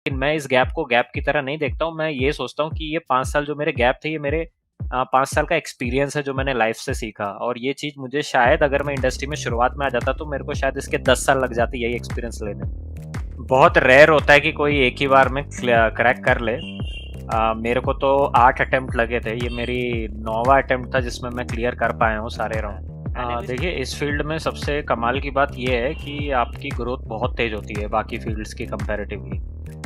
लेकिन मैं इस गैप को गैप की तरह नहीं देखता हूँ। मैं ये सोचता हूँ कि ये 5 साल जो मेरे गैप थे, ये मेरे 5 साल का एक्सपीरियंस है जो मैंने लाइफ से सीखा। और ये चीज़ मुझे शायद अगर मैं इंडस्ट्री में शुरुआत में आ जाता तो मेरे को शायद इसके 10 साल लग जाते यही एक्सपीरियंस लेने में। बहुत रेयर होता है कि कोई एक ही बार में क्रैक कर ले। मेरे को तो 8 अटेम्प्ट लगे थे, ये मेरी 9वां अटेम्प्ट था जिसमें मैं क्लियर कर पाया हूँ सारे राउंड। देखिए, इस फील्ड में सबसे कमाल की बात ये है कि आपकी ग्रोथ बहुत तेज होती है बाकी फील्ड्स की कंपैरेटिवली।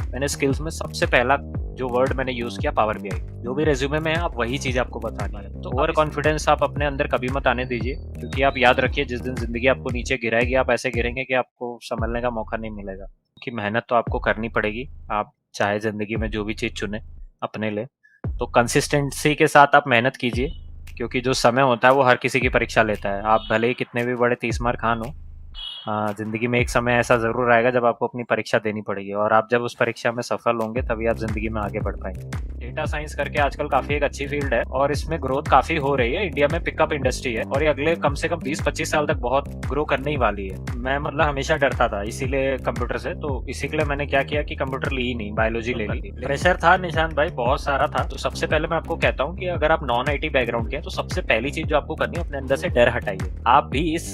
मैंने स्किल्स में सबसे पहला जो वर्ड मैंने यूज किया, पावर बीआई। जो भी रेज्यूमे में है आप वही चीज आपको बतानी है। तो ओवर कॉन्फिडेंस आप अपने अंदर कभी मत आने दीजिए, क्योंकि आप याद रखिए जिस दिन जिंदगी आपको नीचे गिराएगी आप ऐसे गिरेंगे कि आपको संभलने का मौका नहीं मिलेगा। कि मेहनत तो आपको करनी पड़ेगी, आप चाहे जिंदगी में जो भी चीज चुने अपने लिए, तो कंसिस्टेंसी के साथ आप मेहनत कीजिए। क्योंकि जो समय होता है वो हर किसी की परीक्षा लेता है। आप भले ही कितने भी बड़े 30 मार खान हो, जिंदगी में एक समय ऐसा जरूर आएगा जब आपको अपनी परीक्षा देनी पड़ेगी, और आप जब उस परीक्षा में सफल होंगे तभी आप जिंदगी में आगे बढ़ पाएंगे। डेटा साइंस करके आजकल काफी एक अच्छी फील्ड है और इसमें ग्रोथ काफी हो रही है। इंडिया में पिकअप इंडस्ट्री है और ये अगले कम से कम 20-25 साल तक बहुत ग्रो करने ही वाली है। मैं मतलब हमेशा डरता था इसीलिए कंप्यूटर से, तो इसी के लिए मैंने क्या किया कि कंप्यूटर ली ही नहीं, बायोलॉजी ले ली। प्रेशर था निशांत भाई, बहुत सारा था। तो सबसे पहले मैं आपको कहता हूँ कि अगर आप नॉन आईटी बैकग्राउंड के हैं तो सबसे पहली चीज जो आपको करनी है, अपने अंदर से डर हटाइए। आप भी इस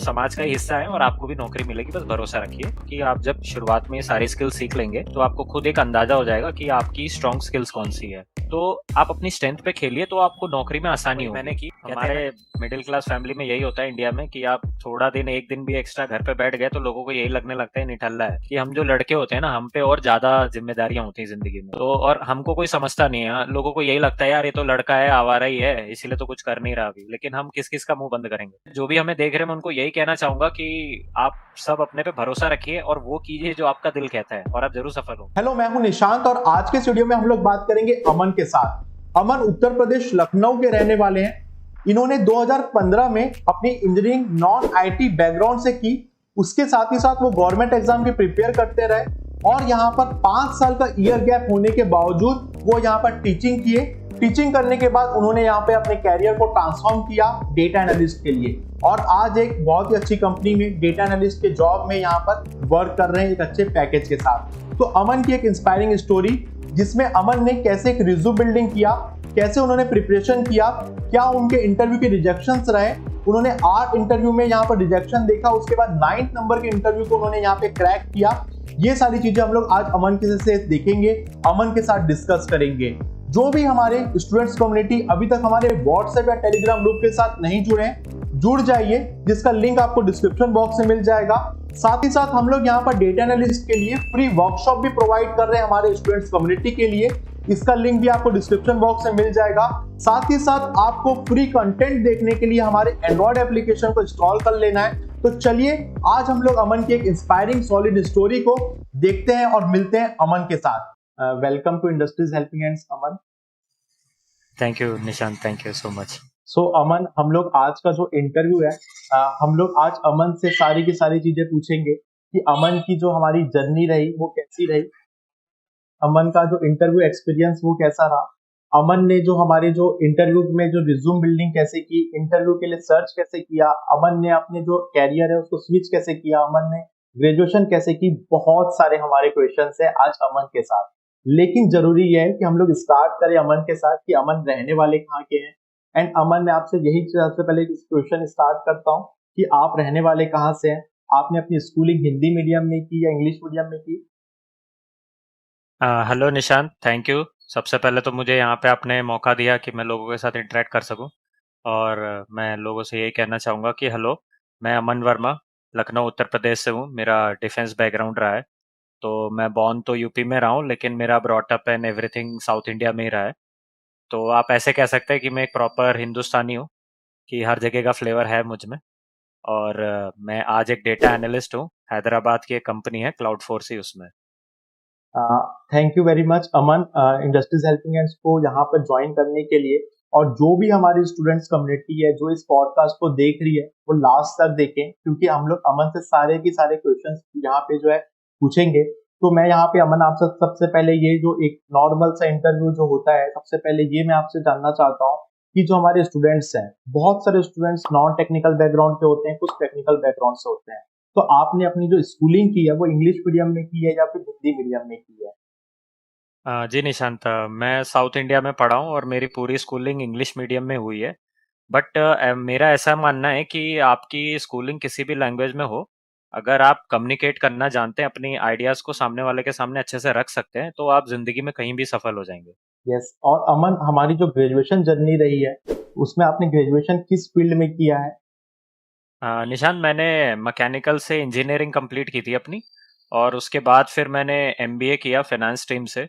समाज का हिस्सा है और आपको भी नौकरी मिलेगी, बस भरोसा रखिए कि आप जब शुरुआत में ये सारी स्किल्स सीख लेंगे तो आपको खुद एक अंदाजा हो जाएगा कि आपकी स्ट्रॉन्ग स्किल्स कौन सी है। तो आप अपनी स्ट्रेंथ पे खेलिए तो आपको नौकरी में आसानी होगी। मैंने की, हमारे मिडिल क्लास फैमिली में यही होता है इंडिया में कि आप थोड़ा दिन, एक दिन भी एक्स्ट्रा घर पे बैठ गए तो लोगों को यही लगने लगता है निठल्ला है, कि हम जो लड़के होते हैं ना, हम पे और ज्यादा जिम्मेदारियां होती है जिंदगी में। तो और हमको कोई समझता नहीं है, लोगों को यही लगता है यार ये तो लड़का है, आवारा ही है, इसीलिए तो कुछ कर नहीं रहा अभी। लेकिन हम किस किस का मुंह बंद करेंगे? जो भी हमें देख रहे हैं मैं उनको यही कहना चाहूंगा कि आप सब अपने पे भरोसा रखिए और वो कीजिए जो आपका दिल कहता है, और आप जरूर सफल हो। हेलो, मैं हूं निशांत और आज के वीडियो में हम लोग बात करेंगे अमन के साथ। अमन उत्तर प्रदेश लखनऊ के रहने वाले हैं। इन्होंने 2015 में अपनी इंजीनियरिंग नॉन आईटी बैकग्राउंड से की। उसके साथ ही साथ वो गवर्नमेंट एग्जाम की प्रिपेयर करते रहे और यहाँ पर 5 साल का ईयर गैप होने के बावजूद वो यहाँ पर टीचिंग किए। टीचिंग करने के बाद उन्होंने यहाँ पे अपने कैरियर को ट्रांसफॉर्म किया डेटा एनालिस्ट के लिए, और आज एक बहुत ही अच्छी कंपनी में डेटा एनालिस्ट के जॉब में यहाँ पर वर्क कर रहे हैं एक अच्छे पैकेज के साथ। तो अमन की एक इंस्पायरिंग स्टोरी, जिसमें अमन ने कैसे एक रिज्यूम बिल्डिंग किया, कैसे उन्होंने प्रिपरेशन किया, क्या उनके इंटरव्यू के रिजेक्शंस रहे। उन्होंने 8 इंटरव्यू में यहाँ पर रिजेक्शन देखा, उसके बाद 9th नंबर के इंटरव्यू को उन्होंने यहाँ पे क्रैक किया। ये सारी चीजें हम लोग आज अमन के से देखेंगे, अमन के साथ डिस्कस करेंगे। जो भी हमारे स्टूडेंट्स कम्युनिटी अभी तक हमारे व्हाट्सएप या टेलीग्राम ग्रुप के साथ नहीं जुड़े हैं, जुड़ जाइए, जिसका लिंक आपको डिस्क्रिप्शन बॉक्स में मिल जाएगा। साथ ही साथ हम लोग यहाँ पर डेटा एनालिस्ट के लिए फ्री वर्कशॉप भी प्रोवाइड कर रहे हैं हमारे स्टूडेंट्स कम्युनिटी के लिए, इसका लिंक भी आपको डिस्क्रिप्शन बॉक्स में मिल जाएगा। साथ ही साथ आपको फ्री कंटेंट देखने के लिए हमारे एंड्रॉइड एप्लीकेशन को इंस्टॉल कर लेना है। तो चलिए आज हम लोग अमन की एक इंस्पायरिंग सॉलिड स्टोरी को देखते हैं और मिलते हैं अमन के साथ। Welcome to industries helping hands Aman. Thank you Nishant, thank you so much. So Aman, हम लोग आज का जो इंटरव्यू है, हम लोग आज अमन से सारी की सारी चीजें पूछेंगे कि अमन की जो हमारी जर्नी रही वो कैसी रही, अमन का जो इंटरव्यू एक्सपीरियंस वो कैसा रहा, अमन ने जो हमारे जो इंटरव्यू में जो रिज्यूम बिल्डिंग कैसे की, इंटरव्यू के लिए सर्च कैसे किया, अमन ने अपने जो कैरियर है उसको स्विच कैसे किया, अमन ने ग्रेजुएशन कैसे की। बहुत सारे हमारे क्वेश्चन है आज अमन के साथ। लेकिन जरूरी यह है कि हम लोग स्टार्ट करें अमन के साथ कि अमन रहने वाले कहाँ के हैं। एंड अमन, मैं आपसे यही सबसे पहले क्वेश्चन स्टार्ट करता हूँ कि आप रहने वाले कहाँ से हैं, आपने अपनी स्कूलिंग हिंदी मीडियम में की या इंग्लिश मीडियम में की? Hello Nishant, thank you. सबसे पहले तो मुझे यहाँ पे आपने मौका दिया कि मैं लोगों के साथ इंटरेक्ट कर सकूं, और मैं लोगों से यही कहना चाहूँगा कि हेलो, मैं अमन वर्मा, लखनऊ उत्तर प्रदेश से हूँ। मेरा डिफेंस बैकग्राउंड रहा है। तो मैं बॉर्न तो यूपी में रहा हूँ, लेकिन मेरा brought up and everything south India में ही रहा है। तो आप ऐसे कह सकते हैं कि मैं एक प्रॉपर हिंदुस्तानी हूँ, कि हर जगह का फ्लेवर है मुझ में। और मैं आज एक डेटा एनालिस्ट हूँ, हैदराबाद की एक कंपनी है क्लाउड फोर्स ही, उसमें। Thank you very much Aman, industries helping hands को यहाँ पर ज्वाइन करने के लिए। और जो भी हमारी स्टूडेंट्स कम्युनिटी है जो इस पॉडकास्ट को देख रही है वो लास्ट तक देखें, क्योंकि हम लोग अमन से सारे के सारे क्वेश्चंस यहाँ पे जो है पूछेंगे। तो मैं यहाँ पे अमन आपसे सबसे पहले ये जो एक नॉर्मल सा इंटरव्यू जो होता है, सबसे पहले ये मैं आपसे जानना चाहता हूँ कि जो हमारे स्टूडेंट्स हैं, बहुत सारे स्टूडेंट्स नॉन टेक्निकल बैकग्राउंड के होते हैं, कुछ टेक्निकल बैकग्राउंड से होते हैं। तो आपने अपनी जो स्कूलिंग की है वो इंग्लिश मीडियम में की है या फिर हिंदी मीडियम में की है? जी निशांत, मैं साउथ इंडिया में पढ़ा हूँ और मेरी पूरी स्कूलिंग इंग्लिश मीडियम में हुई है। बट मेरा ऐसा मानना है कि आपकी स्कूलिंग किसी भी लैंग्वेज में हो, अगर आप कम्युनिकेट करना जानते हैं, अपनी आइडियाज़ को सामने वाले के सामने अच्छे से रख सकते हैं, तो आप ज़िंदगी में कहीं भी सफल हो जाएंगे। यस। और अमन, हमारी जो ग्रेजुएशन जर्नी रही है उसमें आपने ग्रेजुएशन किस फील्ड में किया है? निशांत, मैंने मैकेनिकल से इंजीनियरिंग कंप्लीट की थी अपनी, और उसके बाद फिर मैंने एमबीए किया फाइनेंस स्ट्रीम से,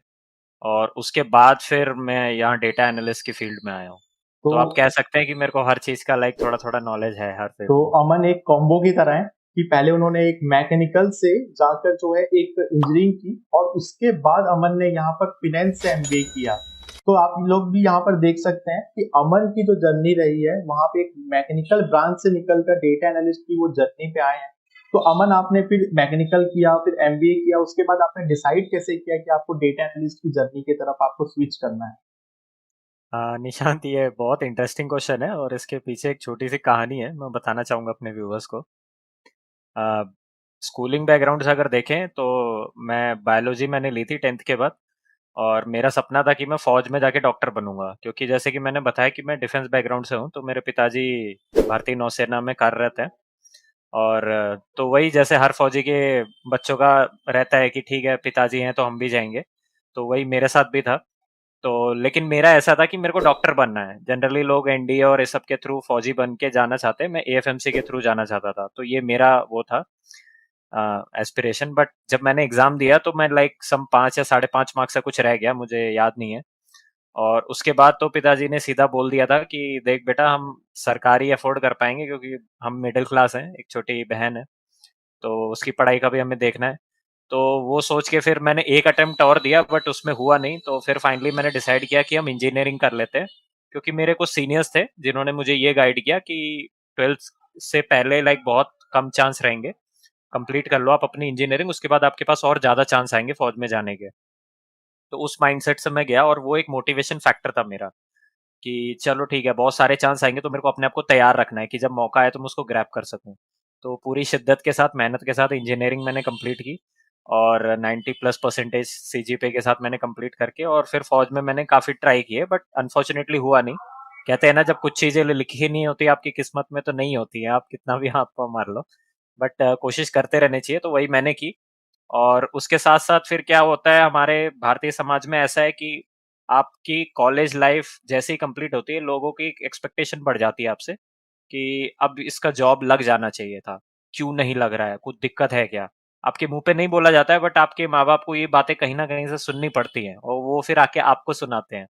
और उसके बाद फिर मैं यहाँ डेटा एनालिस्ट की फील्ड में आया हूँ। तो तो आप कह सकते हैं कि मेरे को हर चीज़ का लाइक थोड़ा थोड़ा नॉलेज है हर तो फील्ड में। अमन एक कॉम्बो की तरह है कि पहले उन्होंने एक मैकेनिकल से जाकर जो है एक इंजीनियरिंग की, और उसके बाद अमन ने यहाँ पर फाइनेंस से एमबीए किया। तो आप लोग भी यहाँ पर देख सकते हैं कि अमन की जो जर्नी रही है वहां पे एक मैकेनिकल ब्रांच से निकलकर डेटा एनालिस्ट की वो जर्नी पे आए हैं। तो अमन, आपने फिर मैकेनिकल किया, फिर एमबीए किया, उसके बाद आपने डिसाइड कैसे किया कि आपको डेटा एनालिस्ट की जर्नी की तरफ आपको स्विच करना है? निशांत, ये बहुत इंटरेस्टिंग क्वेश्चन है और इसके पीछे एक छोटी सी कहानी है, मैं बताना चाहूँगा अपने व्यूवर्स को। स्कूलिंग बैकग्राउंड से अगर देखें तो मैं बायोलॉजी मैंने ली थी 10th के बाद, और मेरा सपना था कि मैं फौज में जाके डॉक्टर बनूंगा, क्योंकि जैसे कि मैंने बताया कि मैं डिफेंस बैकग्राउंड से हूँ, तो मेरे पिताजी भारतीय नौसेना में कार्यरत हैं। और तो वही जैसे हर फौजी के बच्चों का रहता है कि ठीक है पिताजी हैं तो हम भी जाएंगे, तो वही मेरे साथ भी था। तो लेकिन मेरा ऐसा था कि मेरे को डॉक्टर बनना है। जनरली लोग एनडीए और इस सब के थ्रू फौजी बन के जाना चाहते हैं, मैं एएफएमसी के थ्रू जाना चाहता था, तो ये मेरा वो था एस्पिरेशन। बट जब मैंने एग्जाम दिया तो मैं लाइक सम 5 या 5.5 मार्क्स से कुछ रह गया, मुझे याद नहीं है। और उसके बाद तो पिताजी ने सीधा बोल दिया था कि देख बेटा, हम सरकारी अफोर्ड कर पाएंगे क्योंकि हम मिडिल क्लास हैं, एक छोटी बहन है, तो उसकी पढ़ाई का भी हमें देखना है। तो वो सोच के फिर मैंने एक अटेम्प्ट और दिया, बट उसमें हुआ नहीं, तो फिर फाइनली मैंने डिसाइड किया कि हम इंजीनियरिंग कर लेते हैं, क्योंकि मेरे कुछ सीनियर्स थे जिन्होंने मुझे ये गाइड किया कि 12th से पहले लाइक बहुत कम चांस रहेंगे, कंप्लीट कर लो आप अपनी इंजीनियरिंग, उसके बाद आपके पास और ज्यादा चांस आएंगे फौज में जाने के। तो उस माइंडसेट से मैं गया, और वो एक मोटिवेशन फैक्टर था मेरा कि चलो ठीक है, बहुत सारे चांस आएंगे, तो मेरे को अपने आप को तैयार रखना है कि जब मौका आए तो मैं उसको ग्रैब कर सकूं। तो पूरी शिद्दत के साथ, मेहनत के साथ इंजीनियरिंग मैंने कंप्लीट की, और 90+% सीजीपीए के साथ मैंने कंप्लीट करके, और फिर फौज में मैंने काफ़ी ट्राई किए, बट अनफॉर्चुनेटली हुआ नहीं। कहते हैं ना, जब कुछ चीज़ें लिखी नहीं होती आपकी किस्मत में तो नहीं होती है, आप कितना भी हाथ पाँव मार लो, बट कोशिश करते रहने चाहिए, तो वही मैंने की। और उसके साथ साथ फिर क्या होता है, हमारे भारतीय समाज में ऐसा है कि आपकी कॉलेज लाइफ जैसे ही कंप्लीट होती है, लोगों की एक्सपेक्टेशन बढ़ जाती है आपसे कि अब इसका जॉब लग जाना चाहिए था, क्यों नहीं लग रहा है, कुछ दिक्कत है क्या। आपके मुंह पे नहीं बोला जाता है, बट आपके माँ बाप को ये बातें कहीं ना कहीं से सुननी पड़ती हैं, और वो फिर आके आपको सुनाते हैं।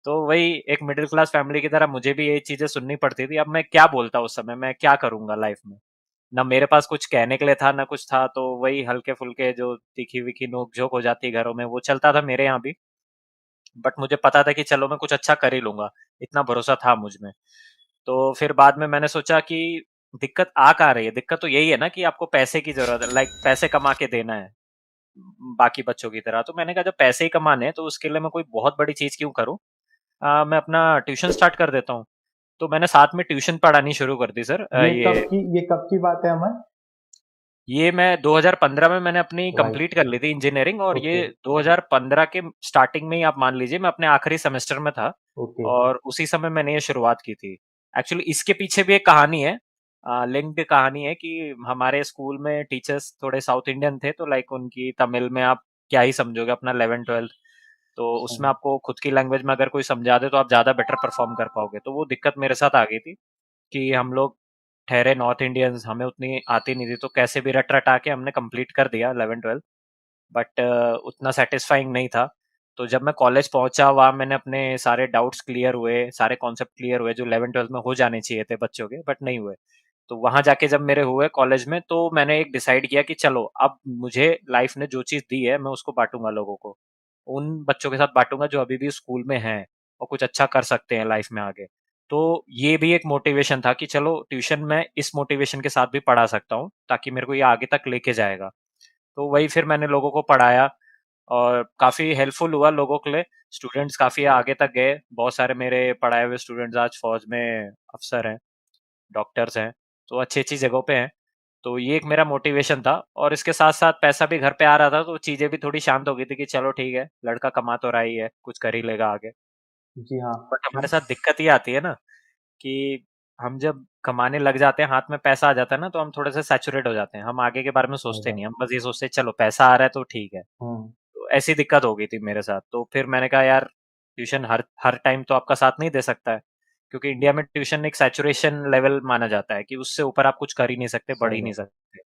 तो वही एक मिडिल क्लास फैमिली की तरह मुझे भी ये चीजें सुननी पड़ती थी। अब मैं क्या बोलता उस समय, मैं क्या करूंगा लाइफ में, ना मेरे पास कुछ कहने के लिए था ना कुछ था, तो वही हल्के फुल्के जो तीखी विखी नोक झोंक हो जाती है घरों में, वो चलता था मेरे यहाँ भी। बट मुझे पता था कि चलो मैं कुछ अच्छा कर ही लूंगा, इतना भरोसा था मुझ में। तो फिर बाद में मैंने सोचा कि दिक्कत आ कहाँ रही है, दिक्कत तो यही है ना कि आपको पैसे की जरूरत है, लाइक पैसे कमा के देना है बाकी बच्चों की तरह। तो मैंने कहा जब पैसे ही कमाने हैं तो उसके लिए मैं कोई बहुत बड़ी चीज क्यों करूं, मैं अपना ट्यूशन स्टार्ट कर देता हूँ। तो मैंने साथ में ट्यूशन पढ़ानी शुरू कर दी सर। ये कब की बात है अमन? ये मैं 2015 में मैंने अपनी राइट। कंप्लीट कर ली थी इंजीनियरिंग, और ये ओके। 2015 के स्टार्टिंग में ही आप मान लीजिए, मैं अपने आखिरी सेमेस्टर में था, ओके। और उसी समय मैंने ये शुरुआत की थी। एक्चुअली इसके पीछे भी एक कहानी है, लिंक्ड कहानी है, कि हमारे स्कूल में टीचर्स थोड़े साउथ इंडियन थे, तो लाइक उनकी तमिल में आप क्या ही समझोगे अपना 11th 12th, तो अच्छा। उसमें आपको खुद की लैंग्वेज में अगर कोई समझा दे तो आप ज्यादा बेटर परफॉर्म कर पाओगे। तो वो दिक्कत मेरे साथ आ गई थी कि हम लोग ठहरे नॉर्थ इंडियंस, हमें उतनी आती नहीं थी, तो कैसे भी रट रटा के हमने कंप्लीट कर दिया 11th 12th। बट उतना सेटिस्फाइंग नहीं था। तो जब मैं कॉलेज पहुंचा, वहाँ मैंने अपने सारे डाउट्स क्लियर हुए, सारे कॉन्सेप्ट क्लियर हुए जो 11th 12th में हो जाने चाहिए थे बच्चों के, बट नहीं हुए। तो वहां जाके जब मेरे हुए कॉलेज में, तो मैंने एक डिसाइड किया कि चलो अब मुझे लाइफ ने जो चीज दी है मैं उसको बांटूंगा लोगों को, उन बच्चों के साथ बांटूंगा जो अभी भी स्कूल में हैं और कुछ अच्छा कर सकते हैं लाइफ में आगे। तो ये भी एक मोटिवेशन था कि चलो ट्यूशन में इस मोटिवेशन के साथ भी पढ़ा सकता हूँ, ताकि मेरे को ये आगे तक लेके जाएगा। तो वही फिर मैंने लोगों को पढ़ाया, और काफ़ी हेल्पफुल हुआ लोगों के लिए। स्टूडेंट्स काफ़ी आगे तक गए, बहुत सारे मेरे पढ़ाए हुए स्टूडेंट्स आज फौज में अफसर हैं, डॉक्टर्स हैं, तो अच्छी अच्छी जगहों पे हैं। तो ये एक मेरा मोटिवेशन था, और इसके साथ साथ पैसा भी घर पे आ रहा था, तो चीजें भी थोड़ी शांत हो गई थी कि चलो ठीक है, लड़का कमा तो रहा ही है, कुछ कर ही लेगा आगे। जी हाँ। बट हमारे साथ दिक्कत ये आती है ना कि हम जब कमाने लग जाते हैं, हाथ में पैसा आ जाता है ना, तो हम थोड़े से सैचुरेट हो जाते हैं, हम आगे के बारे में सही सोचते बात। नहीं, हम बस ये सोचते हैं चलो पैसा आ रहा है तो ठीक है। हम्म। तो ऐसी दिक्कत हो गई थी मेरे साथ, तो फिर मैंने कहा यार, ट्यूशन हर हर टाइम तो आपका साथ नहीं दे सकता है, क्योंकि इंडिया में ट्यूशन एक सैचुरेशन लेवल माना जाता है कि उससे ऊपर आप कुछ कर ही नहीं सकते, बढ़ सही ही नहीं बात। सकते।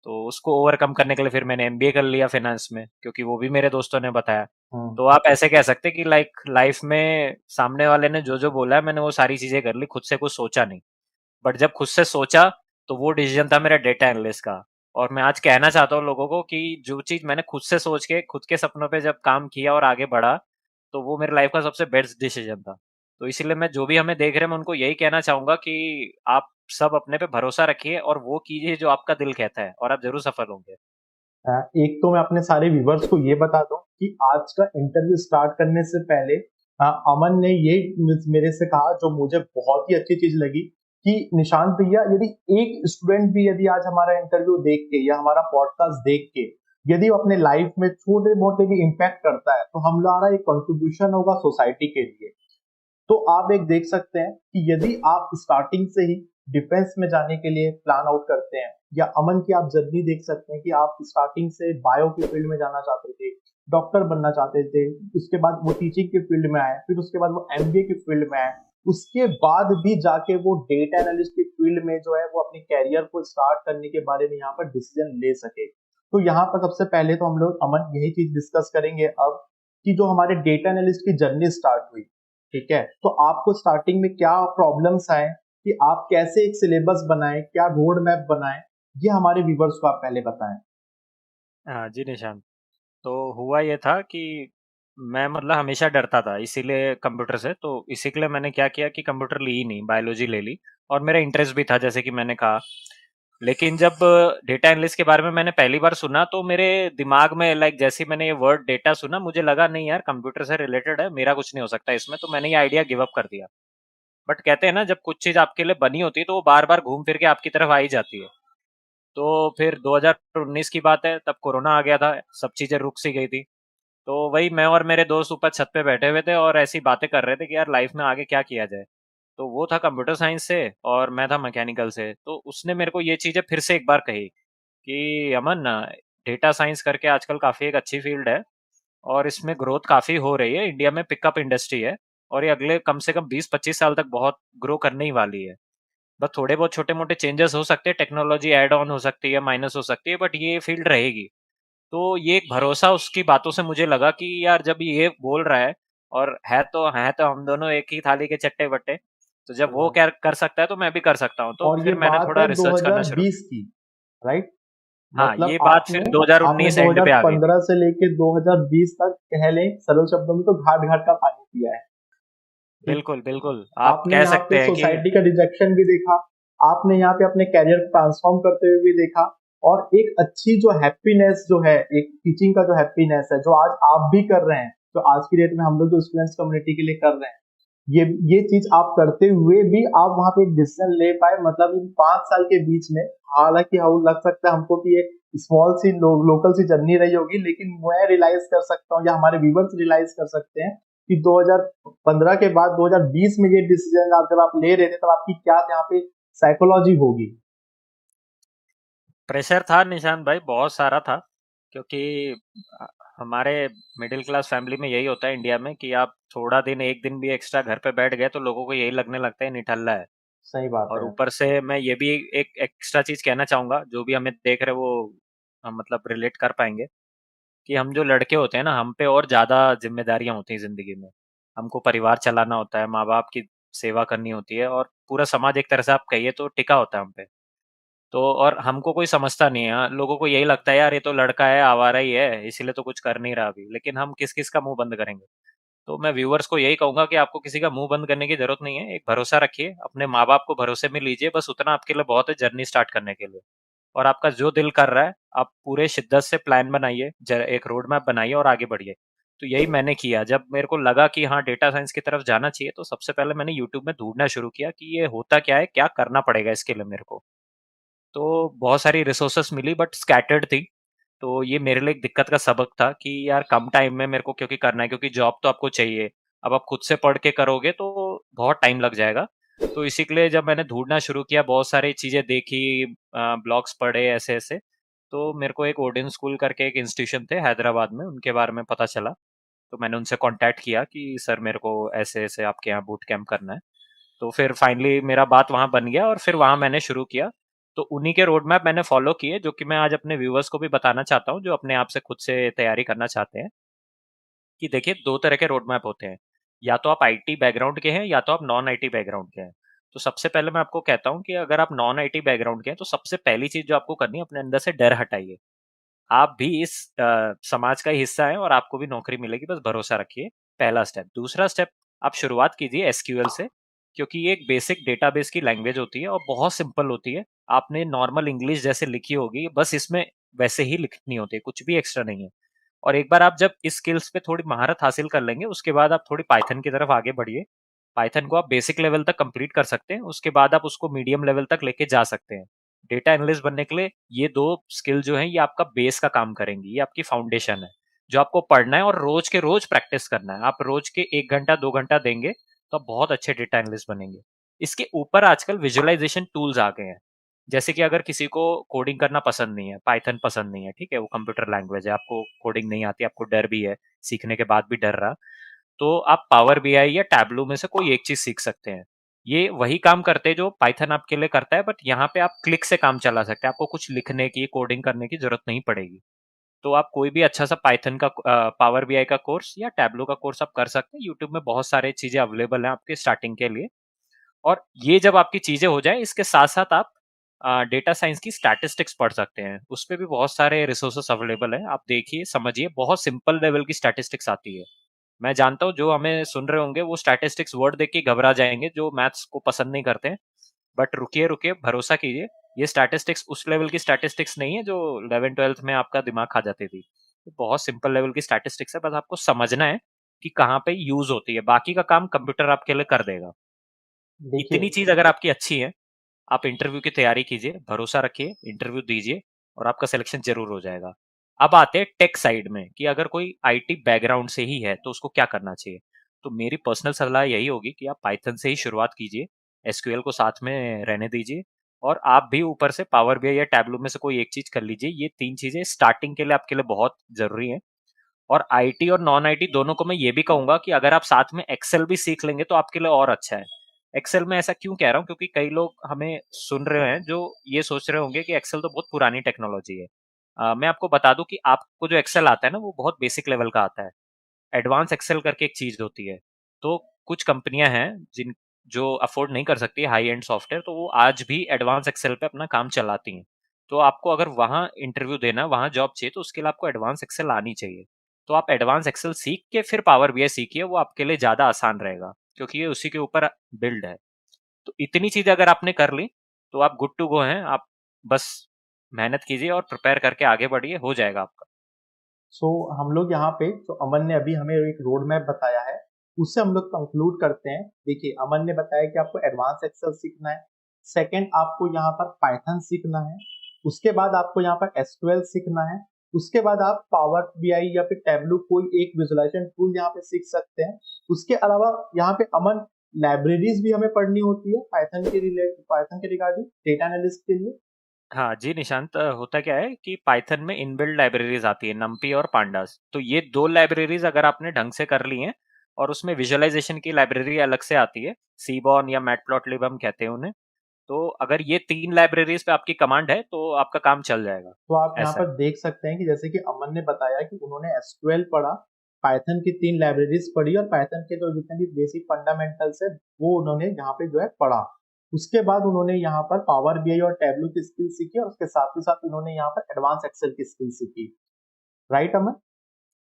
तो उसको ओवरकम करने के लिए फिर मैंने एमबीए कर लिया फाइनेंस में, क्योंकि वो भी मेरे दोस्तों ने बताया। हम्म। तो आप ऐसे कह सकते हैं कि लाइक लाइफ में सामने वाले ने जो जो बोला है, मैंने वो सारी चीजें कर ली, खुद से कुछ सोचा नहीं। बट जब खुद से सोचा, तो वो डिसीजन था मेरा डेटा एनालिस्ट का। और मैं आज कहना चाहता हूँ लोगों को कि जो चीज मैंने खुद से सोच के खुद के सपनों पे जब काम किया और आगे बढ़ा, तो वो मेरे लाइफ का सबसे बेस्ट डिसीजन था। तो इसीलिए मैं जो भी हमें देख रहे हैं, मैं उनको यही कहना चाहूंगा कि आप सब अपने पे भरोसा रखिए और वो कीजिए जो आपका दिल कहता है, और आप जरूर सफल होंगे। एक तो मैं अपने सारे व्यूवर्स को ये बता दूं कि आज का इंटरव्यू स्टार्ट करने से पहले अमन ने ये मेरे से कहा, जो मुझे बहुत ही अच्छी चीज लगी, कि निशांत भैया, यदि एक स्टूडेंट भी यदि आज हमारा इंटरव्यू देख के या हमारा पॉडकास्ट देख के यदि वो अपने लाइफ में छोटे मोटे भी इम्पैक्ट करता है, तो हमारा एक कंट्रीब्यूशन होगा सोसाइटी के लिए। तो आप एक देख सकते हैं कि यदि आप स्टार्टिंग से ही डिफेंस में जाने के लिए प्लान आउट करते हैं, या अमन की आप जर्नी देख सकते हैं कि आप स्टार्टिंग से बायो की फील्ड में जाना चाहते थे, डॉक्टर बनना चाहते थे, उसके बाद वो टीचिंग की फील्ड में आए, फिर उसके बाद वो एमबीए की फील्ड में आए, उसके बाद भी जाके वो डेटा एनालिस्ट की फील्ड में जो है वो अपने कैरियर को स्टार्ट करने के बारे में यहाँ पर डिसीजन ले सके। तो यहाँ पर सबसे पहले तो हम लोग अमन यही चीज डिस्कस करेंगे अब, कि जो हमारे डेटा एनालिस्ट की जर्नी स्टार्ट हुई, ठीक है, तो आपको स्टार्टिंग में क्या प्रॉब्लम्स आए, कि आप कैसे एक सिलेबस बनाएं, क्या रोड मैप बनाएं, ये हमारे व्यूवर्स को आप पहले बताएं। हाँ जी निशांत। तो हुआ ये था कि मैं मतलब हमेशा डरता था इसीलिए कंप्यूटर से, तो इसी के लिए मैंने क्या किया कि कंप्यूटर ली ही नहीं, बायोलॉजी ले ली। और मेरा इंटरेस्ट भी था, जैसे कि मैंने कहा। लेकिन जब डेटा एनालिस्ट के बारे में मैंने पहली बार सुना, तो मेरे दिमाग में लाइक जैसे ही मैंने ये वर्ड डेटा सुना, मुझे लगा नहीं यार, कंप्यूटर से रिलेटेड है, मेरा कुछ नहीं हो सकता इसमें, तो मैंने ये आइडिया गिव अप कर दिया। बट कहते हैं ना, जब कुछ चीज आपके लिए बनी होती है, तो वो बार बार घूम फिर के आपकी तरफ आ ही जाती है। तो फिर 2019 की बात है, तब कोरोना आ गया था, सब चीजें रुक सी गई थी। तो वही मैं और मेरे दोस्त ऊपर छत पे बैठे हुए थे और ऐसी बातें कर रहे थे कि यार लाइफ में आगे क्या किया जाए। तो वो था कंप्यूटर साइंस से और मैं था मैकेनिकल से, तो उसने मेरे को ये चीजें फिर से एक बार कही कि अमन, डेटा साइंस करके आजकल काफी एक अच्छी फील्ड है, और इसमें ग्रोथ काफी हो रही है, इंडिया में पिकअप इंडस्ट्री है, और ये अगले कम से कम 20-25 साल तक बहुत ग्रो करने ही वाली है। बस थोड़े बहुत छोटे मोटे चेंजेस हो सकते हैं, टेक्नोलॉजी ऐड ऑन हो सकती है, माइनस हो सकती है, बट ये फील्ड रहेगी। तो ये एक भरोसा उसकी बातों से मुझे लगा कि यार जब ये बोल रहा है, और है तो हम दोनों एक ही थाली के चट्टे बट्टे, तो जब सही वो बात। क्या कर सकता है तो मैं भी कर सकता हूँ, तो और ये फिर मैंने बात थोड़ा है रिसर्च करना शुरू 2020 की, राइट? हाँ, मतलब ये बात आपने फिर आपने 2019 एंड पे आ गई थी। 2015 से लेके 2020 तक, कह लें सरल शब्दों में, तो घाट घाट का पानी पिया है। ठीक। बिल्कुल बिल्कुल, आप आपने कह यहाँ पे सकते हैं कि सोसाइटी का रिजेक्शन भी देखा, आपने यहाँ पे अपने कैरियर को ट्रांसफॉर्म करते हुए भी देखा, और एक अच्छी जो हैप्पीनेस जो है, एक टीचिंग का जो हैप्पीनेस है, जो आज आप भी कर रहे हैं, जो आज की डेट में हम लोग जो स्टूडेंट्स कम्युनिटी के लिए कर रहे हैं, ये चीज आप करते हुए भी आप वहां पे एक डिसीजन ले पाए, मतलब इन 5 साल के बीच में। हालांकि हम लग सकता है हमको कि ये स्मॉल सी लोकल सी जर्नी रही होगी, लेकिन मैं रियलाइज कर सकता हूँ, या हमारे व्यूवर्स रियलाइज कर सकते हैं, कि 2015 के बाद 2020 में ये डिसीजन आप जब आप ले रहे थे, तब आपकी क्या यहाँ पे साइकोलॉजी होगी। प्रेशर था निशांत भाई, बहुत सारा था, क्योंकि अ, हमारे मिडिल क्लास फैमिली में यही होता है इंडिया में कि आप थोड़ा दिन, एक दिन भी एक्स्ट्रा घर पे बैठ गए तो लोगों को यही लगने लगता है निठल्ला है। सही बात और है। ऊपर से मैं ये भी एक एक्स्ट्रा चीज कहना चाहूंगा, जो भी हमें देख रहे वो मतलब रिलेट कर पाएंगे, कि हम जो लड़के होते हैं ना, हम पे और ज्यादा जिम्मेदारियां होती हैं जिंदगी में। हमको परिवार चलाना होता है, माँ बाप की सेवा करनी होती है, और पूरा समाज एक तरह से आप कहिए तो टिका होता है हम पे। तो और हमको कोई समझता नहीं है, लोगों को यही लगता है यार ये तो लड़का है, आवारा ही है, इसीलिए तो कुछ कर नहीं रहा अभी, लेकिन हम किस किस का मुंह बंद करेंगे। तो मैं व्यूअर्स को यही कहूंगा कि आपको किसी का मुंह बंद करने की जरूरत नहीं है, एक भरोसा रखिए, अपने माँ बाप को भरोसे में लीजिए, बस उतना आपके लिए बहुत है जर्नी स्टार्ट करने के लिए। और आपका जो दिल कर रहा है, आप पूरे शिद्दत से प्लान बनाइए, एक रोड मैप बनाइए और आगे बढ़िए। तो यही मैंने किया, जब मेरे को लगा कि हाँ डेटा साइंस की तरफ जाना चाहिए, तो सबसे पहले मैंने यूट्यूब में ढूंढना शुरू किया कि ये होता क्या है, क्या करना पड़ेगा इसके लिए मेरे को। तो बहुत सारी रिसोर्सेस मिली बट स्कैटर्ड थी। तो ये मेरे लिए एक दिक्कत का सबक था कि यार कम टाइम में मेरे को क्योंकि करना है, क्योंकि जॉब तो आपको चाहिए। अब आप खुद से पढ़ के करोगे तो बहुत टाइम लग जाएगा। तो इसी के लिए जब मैंने ढूंढना शुरू किया, बहुत सारी चीज़ें देखी, ब्लॉग्स पढ़े ऐसे ऐसे, तो मेरे को एक ओडिन स्कूल करके एक इंस्टीट्यूशन थे हैदराबाद में, उनके बारे में पता चला। तो मैंने उनसे कांटेक्ट किया कि सर मेरे को ऐसे ऐसे आपके यहाँ बूट कैंप करना है। तो फिर फाइनली मेरा बात वहाँ बन गया और फिर वहाँ मैंने शुरू किया। तो उन्हीं के रोड मैप मैंने फॉलो किए, जो कि मैं आज अपने व्यूअर्स को भी बताना चाहता हूँ जो अपने आप से खुद से तैयारी करना चाहते हैं। कि देखिए, दो तरह के रोड मैप होते हैं। या तो आप आईटी बैकग्राउंड के हैं या तो आप नॉन आईटी बैकग्राउंड के हैं। तो सबसे पहले मैं आपको कहता हूँ कि अगर आप नॉन आईटी बैकग्राउंड के हैं तो सबसे पहली चीज जो आपको करनी है, अपने अंदर से डर हटाइए। आप भी इस समाज का ही हिस्सा है और आपको भी नौकरी मिलेगी, बस भरोसा रखिए। पहला स्टेप। दूसरा स्टेप, आप शुरुआत कीजिए एसक्यूएल से, क्योंकि ये एक बेसिक डेटाबेस की लैंग्वेज होती है और बहुत सिंपल होती है। आपने नॉर्मल इंग्लिश जैसे लिखी होगी, बस इसमें वैसे ही लिखनी होती है, कुछ भी एक्स्ट्रा नहीं है। और एक बार आप जब इस स्किल्स पे थोड़ी महारत हासिल कर लेंगे, उसके बाद आप थोड़ी पाइथन की तरफ आगे बढ़िए। पाइथन को आप बेसिक लेवल तक कंप्लीट कर सकते हैं, उसके बाद आप उसको मीडियम लेवल तक लेके जा सकते हैं। डेटा एनालिस्ट बनने के लिए ये दो स्किल जो है ये आपका बेस का काम करेंगी, ये आपकी फाउंडेशन है जो आपको पढ़ना है और रोज के रोज प्रैक्टिस करना है। आप रोज के 1 घंटा 2 घंटा देंगे तो आप बहुत अच्छे डेटा एनालिस्ट बनेंगे। इसके ऊपर आजकल विजुअलाइजेशन टूल्स आ गए हैं। जैसे कि अगर किसी को कोडिंग करना पसंद नहीं है, पाइथन पसंद नहीं है, ठीक है, वो कंप्यूटर लैंग्वेज है, आपको कोडिंग नहीं आती, आपको डर भी है, सीखने के बाद भी डर रहा, तो आप पावर बीआई या टैबलू में से कोई एक चीज सीख सकते हैं। ये वही काम करते हैं जो पाइथन आपके लिए करता है, बट यहाँ पे आप क्लिक से काम चला सकते हैं, आपको कुछ लिखने की, कोडिंग करने की जरूरत नहीं पड़ेगी। तो आप कोई भी अच्छा सा पाइथन का, पावर बीआई का कोर्स या टैबलू का कोर्स आप कर सकते हैं। यूट्यूब में बहुत सारे चीजें अवेलेबल हैं आपके स्टार्टिंग के लिए। और ये जब आपकी चीजें हो जाए, इसके साथ साथ आप डेटा साइंस की स्टैटिस्टिक्स पढ़ सकते हैं। उस पर भी बहुत सारे रिसोर्सेस अवेलेबल हैं, आप देखिए समझिए, बहुत सिंपल लेवल की स्टैटिस्टिक्स आती है। मैं जानता हूँ जो हमें सुन रहे होंगे वो स्टैटिस्टिक्स वर्ड देख के घबरा जाएंगे, जो मैथ्स को पसंद नहीं करते हैं। बट रुकिए रुकिए, भरोसा कीजिए, ये स्टैटिस्टिक्स उस लेवल की स्टैटिस्टिक्स नहीं है जो 11th 12th में आपका दिमाग खा जाती थी। ये बहुत सिंपल लेवल की स्टैटिस्टिक्स है, बस आपको समझना है कि कहाँ पे यूज होती है, बाकी का काम कंप्यूटर आपके लिए कर देगा। इतनी देखिए, चीज अगर आपकी अच्छी है, आप इंटरव्यू की तैयारी कीजिए, भरोसा रखिए, इंटरव्यू दीजिए और आपका सिलेक्शन जरूर हो जाएगा। अब आते हैं टेक साइड में कि अगर कोई आईटी बैकग्राउंड से ही है तो उसको क्या करना चाहिए। तो मेरी पर्सनल सलाह यही होगी कि आप पाइथन से ही शुरुआत कीजिए, एसक्यूएल को साथ में रहने दीजिए, और आप भी ऊपर से पावर बीआई या टैबलू में से कोई एक चीज कर लीजिए। ये तीन चीजें स्टार्टिंग के लिए आपके लिए बहुत जरूरी है। और आईटी और नॉन आईटी दोनों को मैं ये भी कहूंगा कि अगर आप साथ में एक्सेल भी सीख लेंगे तो आपके लिए और अच्छा है। एक्सेल में ऐसा क्यों कह रहा हूँ, क्योंकि कई लोग हमें सुन रहे हैं जो ये सोच रहे होंगे कि एक्सेल तो बहुत पुरानी टेक्नोलॉजी है। मैं आपको बता दूं कि आपको जो एक्सेल आता है ना वो बहुत बेसिक लेवल का आता है। एडवांस एक्सेल करके एक चीज होती है। तो कुछ कंपनियां हैं जिन जो अफोर्ड नहीं कर सकती हाई एंड सॉफ्टवेयर, तो वो आज भी एडवांस एक्सेल पे अपना काम चलाती हैं। तो आपको अगर वहां इंटरव्यू देना, वहां जॉब चाहिए, तो उसके लिए आपको एडवांस एक्सेल आनी चाहिए। तो आप एडवांस एक्सेल सीख के फिर पावर बीआई सीखिए, वो आपके लिए ज्यादा आसान रहेगा, क्योंकि ये उसी के ऊपर बिल्ड है। तो इतनी चीजें अगर आपने कर ली तो आप गुड टू गो हैं। आप बस मेहनत कीजिए और प्रिपेयर करके आगे बढ़िए, हो जाएगा आपका। सो हम लोग यहाँ पे जो अमन ने अभी हमें एक रोड मैप बताया है, उससे हम लोग कंक्लूड करते हैं। देखिए, अमन ने बताया कि आपको एडवांस एक्सेल सीखना है, सेकंड आपको यहाँ पर पाइथन सीखना है, उसके बाद आपको यहाँ पर एसक्यूएल सीखना है, उसके बाद आप पावर बीआई या फिर टैबलू कोई एक विजुअलाइजेशन टूल यहाँ पे सीख सकते हैं। उसके अलावा यहाँ पे अमन, लाइब्रेरीज भी हमें पढ़नी होती है पाइथन के रिगार्डिंग डेटा एनालिस्ट के लिए। हाँ जी निशांत, होता क्या है कि पाइथन में इनबिल्ड लाइब्रेरीज आती है, नम्पी और पांडास। तो ये दो लाइब्रेरीज अगर आपने ढंग से कर ली हैं, और उसमें विजुअलाइजेशन की लाइब्रेरी अलग से आती है, सीबॉर्न या मैटप्लॉटलिब हम कहते हैं उन्हें। तो अगर ये तीन लाइब्रेरीज पे आपकी कमांड है तो आपका काम चल जाएगा। तो आप यहाँ ऐसा है। पर देख सकते हैं कि जैसे कि अमन ने बताया कि उन्होंने एसक्यूएल पढ़ा, पाइथन की 3 लाइब्रेरीज पढ़ी और पाइथन के जो जितने भी बेसिक फंडामेंटल्स है वो उन्होंने यहाँ पे जो है पढ़ा। उसके बाद उन्होंने यहाँ पर पावर बीआई और टैबलू की स्किल सीखी और उसके साथ ही साथ उन्होंने यहाँ पर एडवांस एक्सेल की स्किल सीखी। राइट अमन?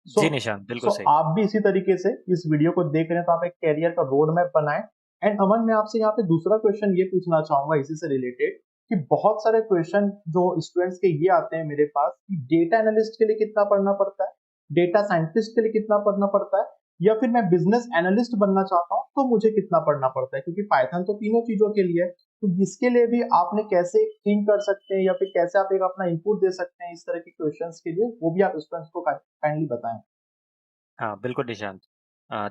सो जी निशांत, बिल्कुल सो सही। आप भी इसी तरीके से इस वीडियो को देख रहे हैं तो आप एक कैरियर का रोड मैप बनाएं। एंड अमन, मैं आपसे यहाँ पे दूसरा क्वेश्चन ये पूछना चाहूंगा इसी से रिलेटेड कि बहुत सारे क्वेश्चन जो स्टूडेंट्स के ये आते हैं मेरे पास कि डेटा एनालिस्ट के लिए कितना पढ़ना पड़ता है, डेटा साइंटिस्ट के लिए कितना पढ़ना पड़ता है, या फिर मैं बिजनेस एनालिस्ट बनना चाहता हूँ तो मुझे कितना पढ़ना पड़ता है, क्योंकि पाइथन तो तीनों चीजों के लिए है। तो इसके लिए भी आपने कैसे थिंक कर सकते हैं या फिर कैसे आप एक अपना इनपुट दे सकते हैं इस तरह के क्वेश्चंस के लिए, वो भी आप स्टूडेंट्स को काइंडली बताएं। हाँ, बिल्कुल निशांत।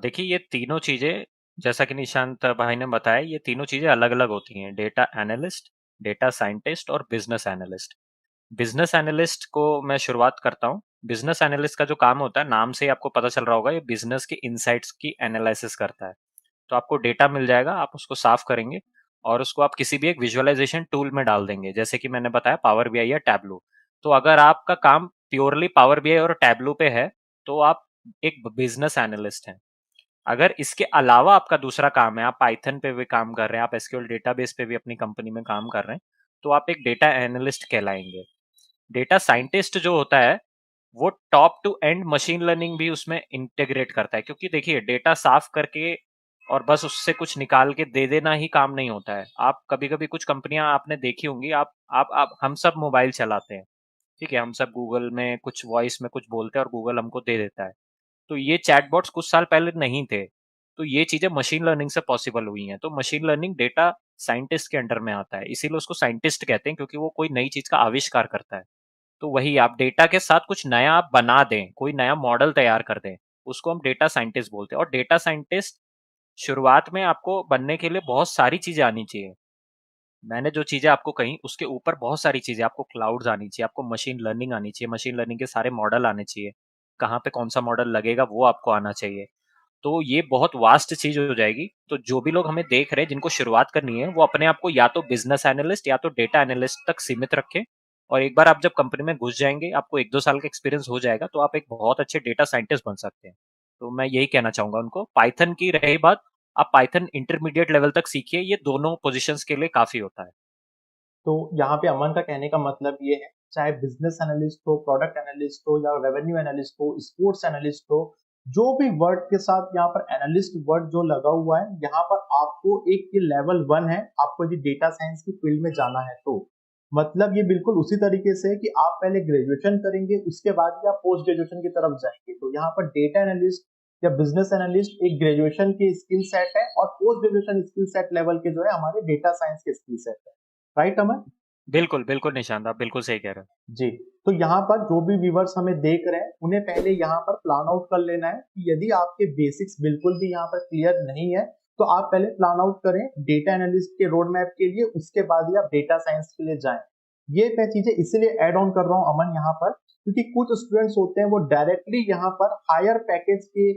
देखिए ये तीनों चीज़ें, जैसा कि निशांत भाई ने बताया, ये तीनों चीज़ें अलग-अलग होती हैं। डेटा एनालिस्ट, डेटा साइंटिस्ट और बिजनेस एनालिस्ट। बिजनेस एनालिस्ट को मैं शुरुआत करता हूँ। बिजनेस एनालिस्ट का जो काम होता है, नाम से ही आपको पता चल रहा होगा, ये बिजनेस के इनसाइट्स की एनालिसिस करता है। तो आपको डेटा मिल जाएगा, आप उसको साफ करेंगे और उसको आप किसी भी एक विजुअलाइजेशन टूल में डाल देंगे, जैसे कि मैंने बताया पावर बीआई या टैबलू। तो अगर आपका काम प्योरली पावर बीआई और टैबलू पे है, तो आप एक बिजनेस एनालिस्ट हैं। अगर इसके अलावा आपका दूसरा काम है, आप पाइथन पे भी काम कर रहे हैं, आप एसक्यूएल डेटाबेस पे भी अपनी कंपनी में काम कर रहे हैं, तो आप एक डेटा एनालिस्ट कहलाएंगे। डेटा साइंटिस्ट जो होता है, वो top to end machine learning भी उसमें इंटीग्रेट करता है, क्योंकि देखिए डेटा साफ करके और बस उससे कुछ निकाल के दे देना ही काम नहीं होता है। आप कभी कभी कुछ कंपनियां आपने देखी होंगी, आप हम सब मोबाइल चलाते हैं, ठीक है, हम सब गूगल में कुछ वॉइस में कुछ बोलते हैं और गूगल हमको दे देता है। तो ये चैटबॉट्स कुछ साल पहले नहीं थे, तो ये चीजें मशीन लर्निंग से पॉसिबल हुई हैं। तो मशीन लर्निंग डेटा साइंटिस्ट के अंडर में आता है, इसीलिए उसको साइंटिस्ट कहते हैं, क्योंकि वो कोई नई चीज का आविष्कार करता है। तो वही आप डेटा के साथ कुछ नया आप बना दें, कोई नया मॉडल तैयार कर दें, उसको हम डेटा साइंटिस्ट बोलते हैं। और डेटा साइंटिस्ट शुरुआत में आपको बनने के लिए बहुत सारी चीजें आनी चाहिए। मैंने जो चीजें आपको कही उसके ऊपर बहुत सारी चीजें, आपको क्लाउड्स आनी चाहिए, आपको मशीन लर्निंग आनी चाहिए, मशीन लर्निंग के सारे मॉडल आने चाहिए, कहाँ पे कौन सा मॉडल लगेगा वो आपको आना चाहिए। तो ये बहुत वास्ट चीज हो जाएगी। तो जो भी लोग हमें देख रहे हैं, जिनको शुरुआत करनी है, वो अपने आप को या तो बिजनेस एनालिस्ट या तो डेटा एनालिस्ट तक सीमित रखें। और एक बार आप जब कंपनी में घुस जाएंगे, आपको 1-2 साल का एक्सपीरियंस हो जाएगा, तो आप एक बहुत अच्छे डेटा साइंटिस्ट बन सकते हैं। तो मैं यही कहना चाहूंगा उनको। पाइथन की रही बात, आप पाइथन इंटरमीडिएट लेवल तक सीखिए, ये दोनों पोजीशंस के लिए काफी होता है। तो यहाँ पे अमन का कहने का मतलब ये है, चाहे बिजनेस एनालिस्ट हो, प्रोडक्ट एनालिस्ट हो या रेवेन्यू एनालिस्ट हो, स्पोर्ट्स एनालिस्ट हो, जो भी वर्ड के साथ यहाँ पर एनालिस्ट वर्ड जो लगा हुआ है, यहाँ पर आपको एक ये लेवल 1 है, आपको यदि डेटा साइंस की फील्ड में जाना है तो मतलब ये बिल्कुल उसी तरीके से है कि आप पहले ग्रेजुएशन करेंगे, उसके बाद ही आप पोस्ट ग्रेजुएशन की तरफ जाएंगे। तो यहाँ पर डेटा एनालिस्ट या बिजनेस एनालिस्ट एक ग्रेजुएशन की स्किल सेट है और post graduation skill set level के जो है हमारे डेटा साइंस के स्किल सेट है। राइट अमन? बिल्कुल बिल्कुल निशांत, आप बिल्कुल सही कह रहे हैं। जी। तो यहाँ पर जो भी व्यूवर्स हमें देख रहे हैं, उन्हें पहले यहाँ पर प्लान आउट कर लेना है कि यदि आपके बेसिक्स बिल्कुल भी यहाँ पर क्लियर नहीं है, तो आप पहले प्लान आउट करें डेटा एनालिस्ट के रोड मैप के लिए, उसके बाद ही आप डेटा साइंस के लिए जाएं। ये मैं चीजें इसीलिए ऐड ऑन कर रहा हूँ अमन यहाँ पर, क्योंकि कुछ स्टूडेंट्स होते हैं वो डायरेक्टली यहाँ पर हायर पैकेज के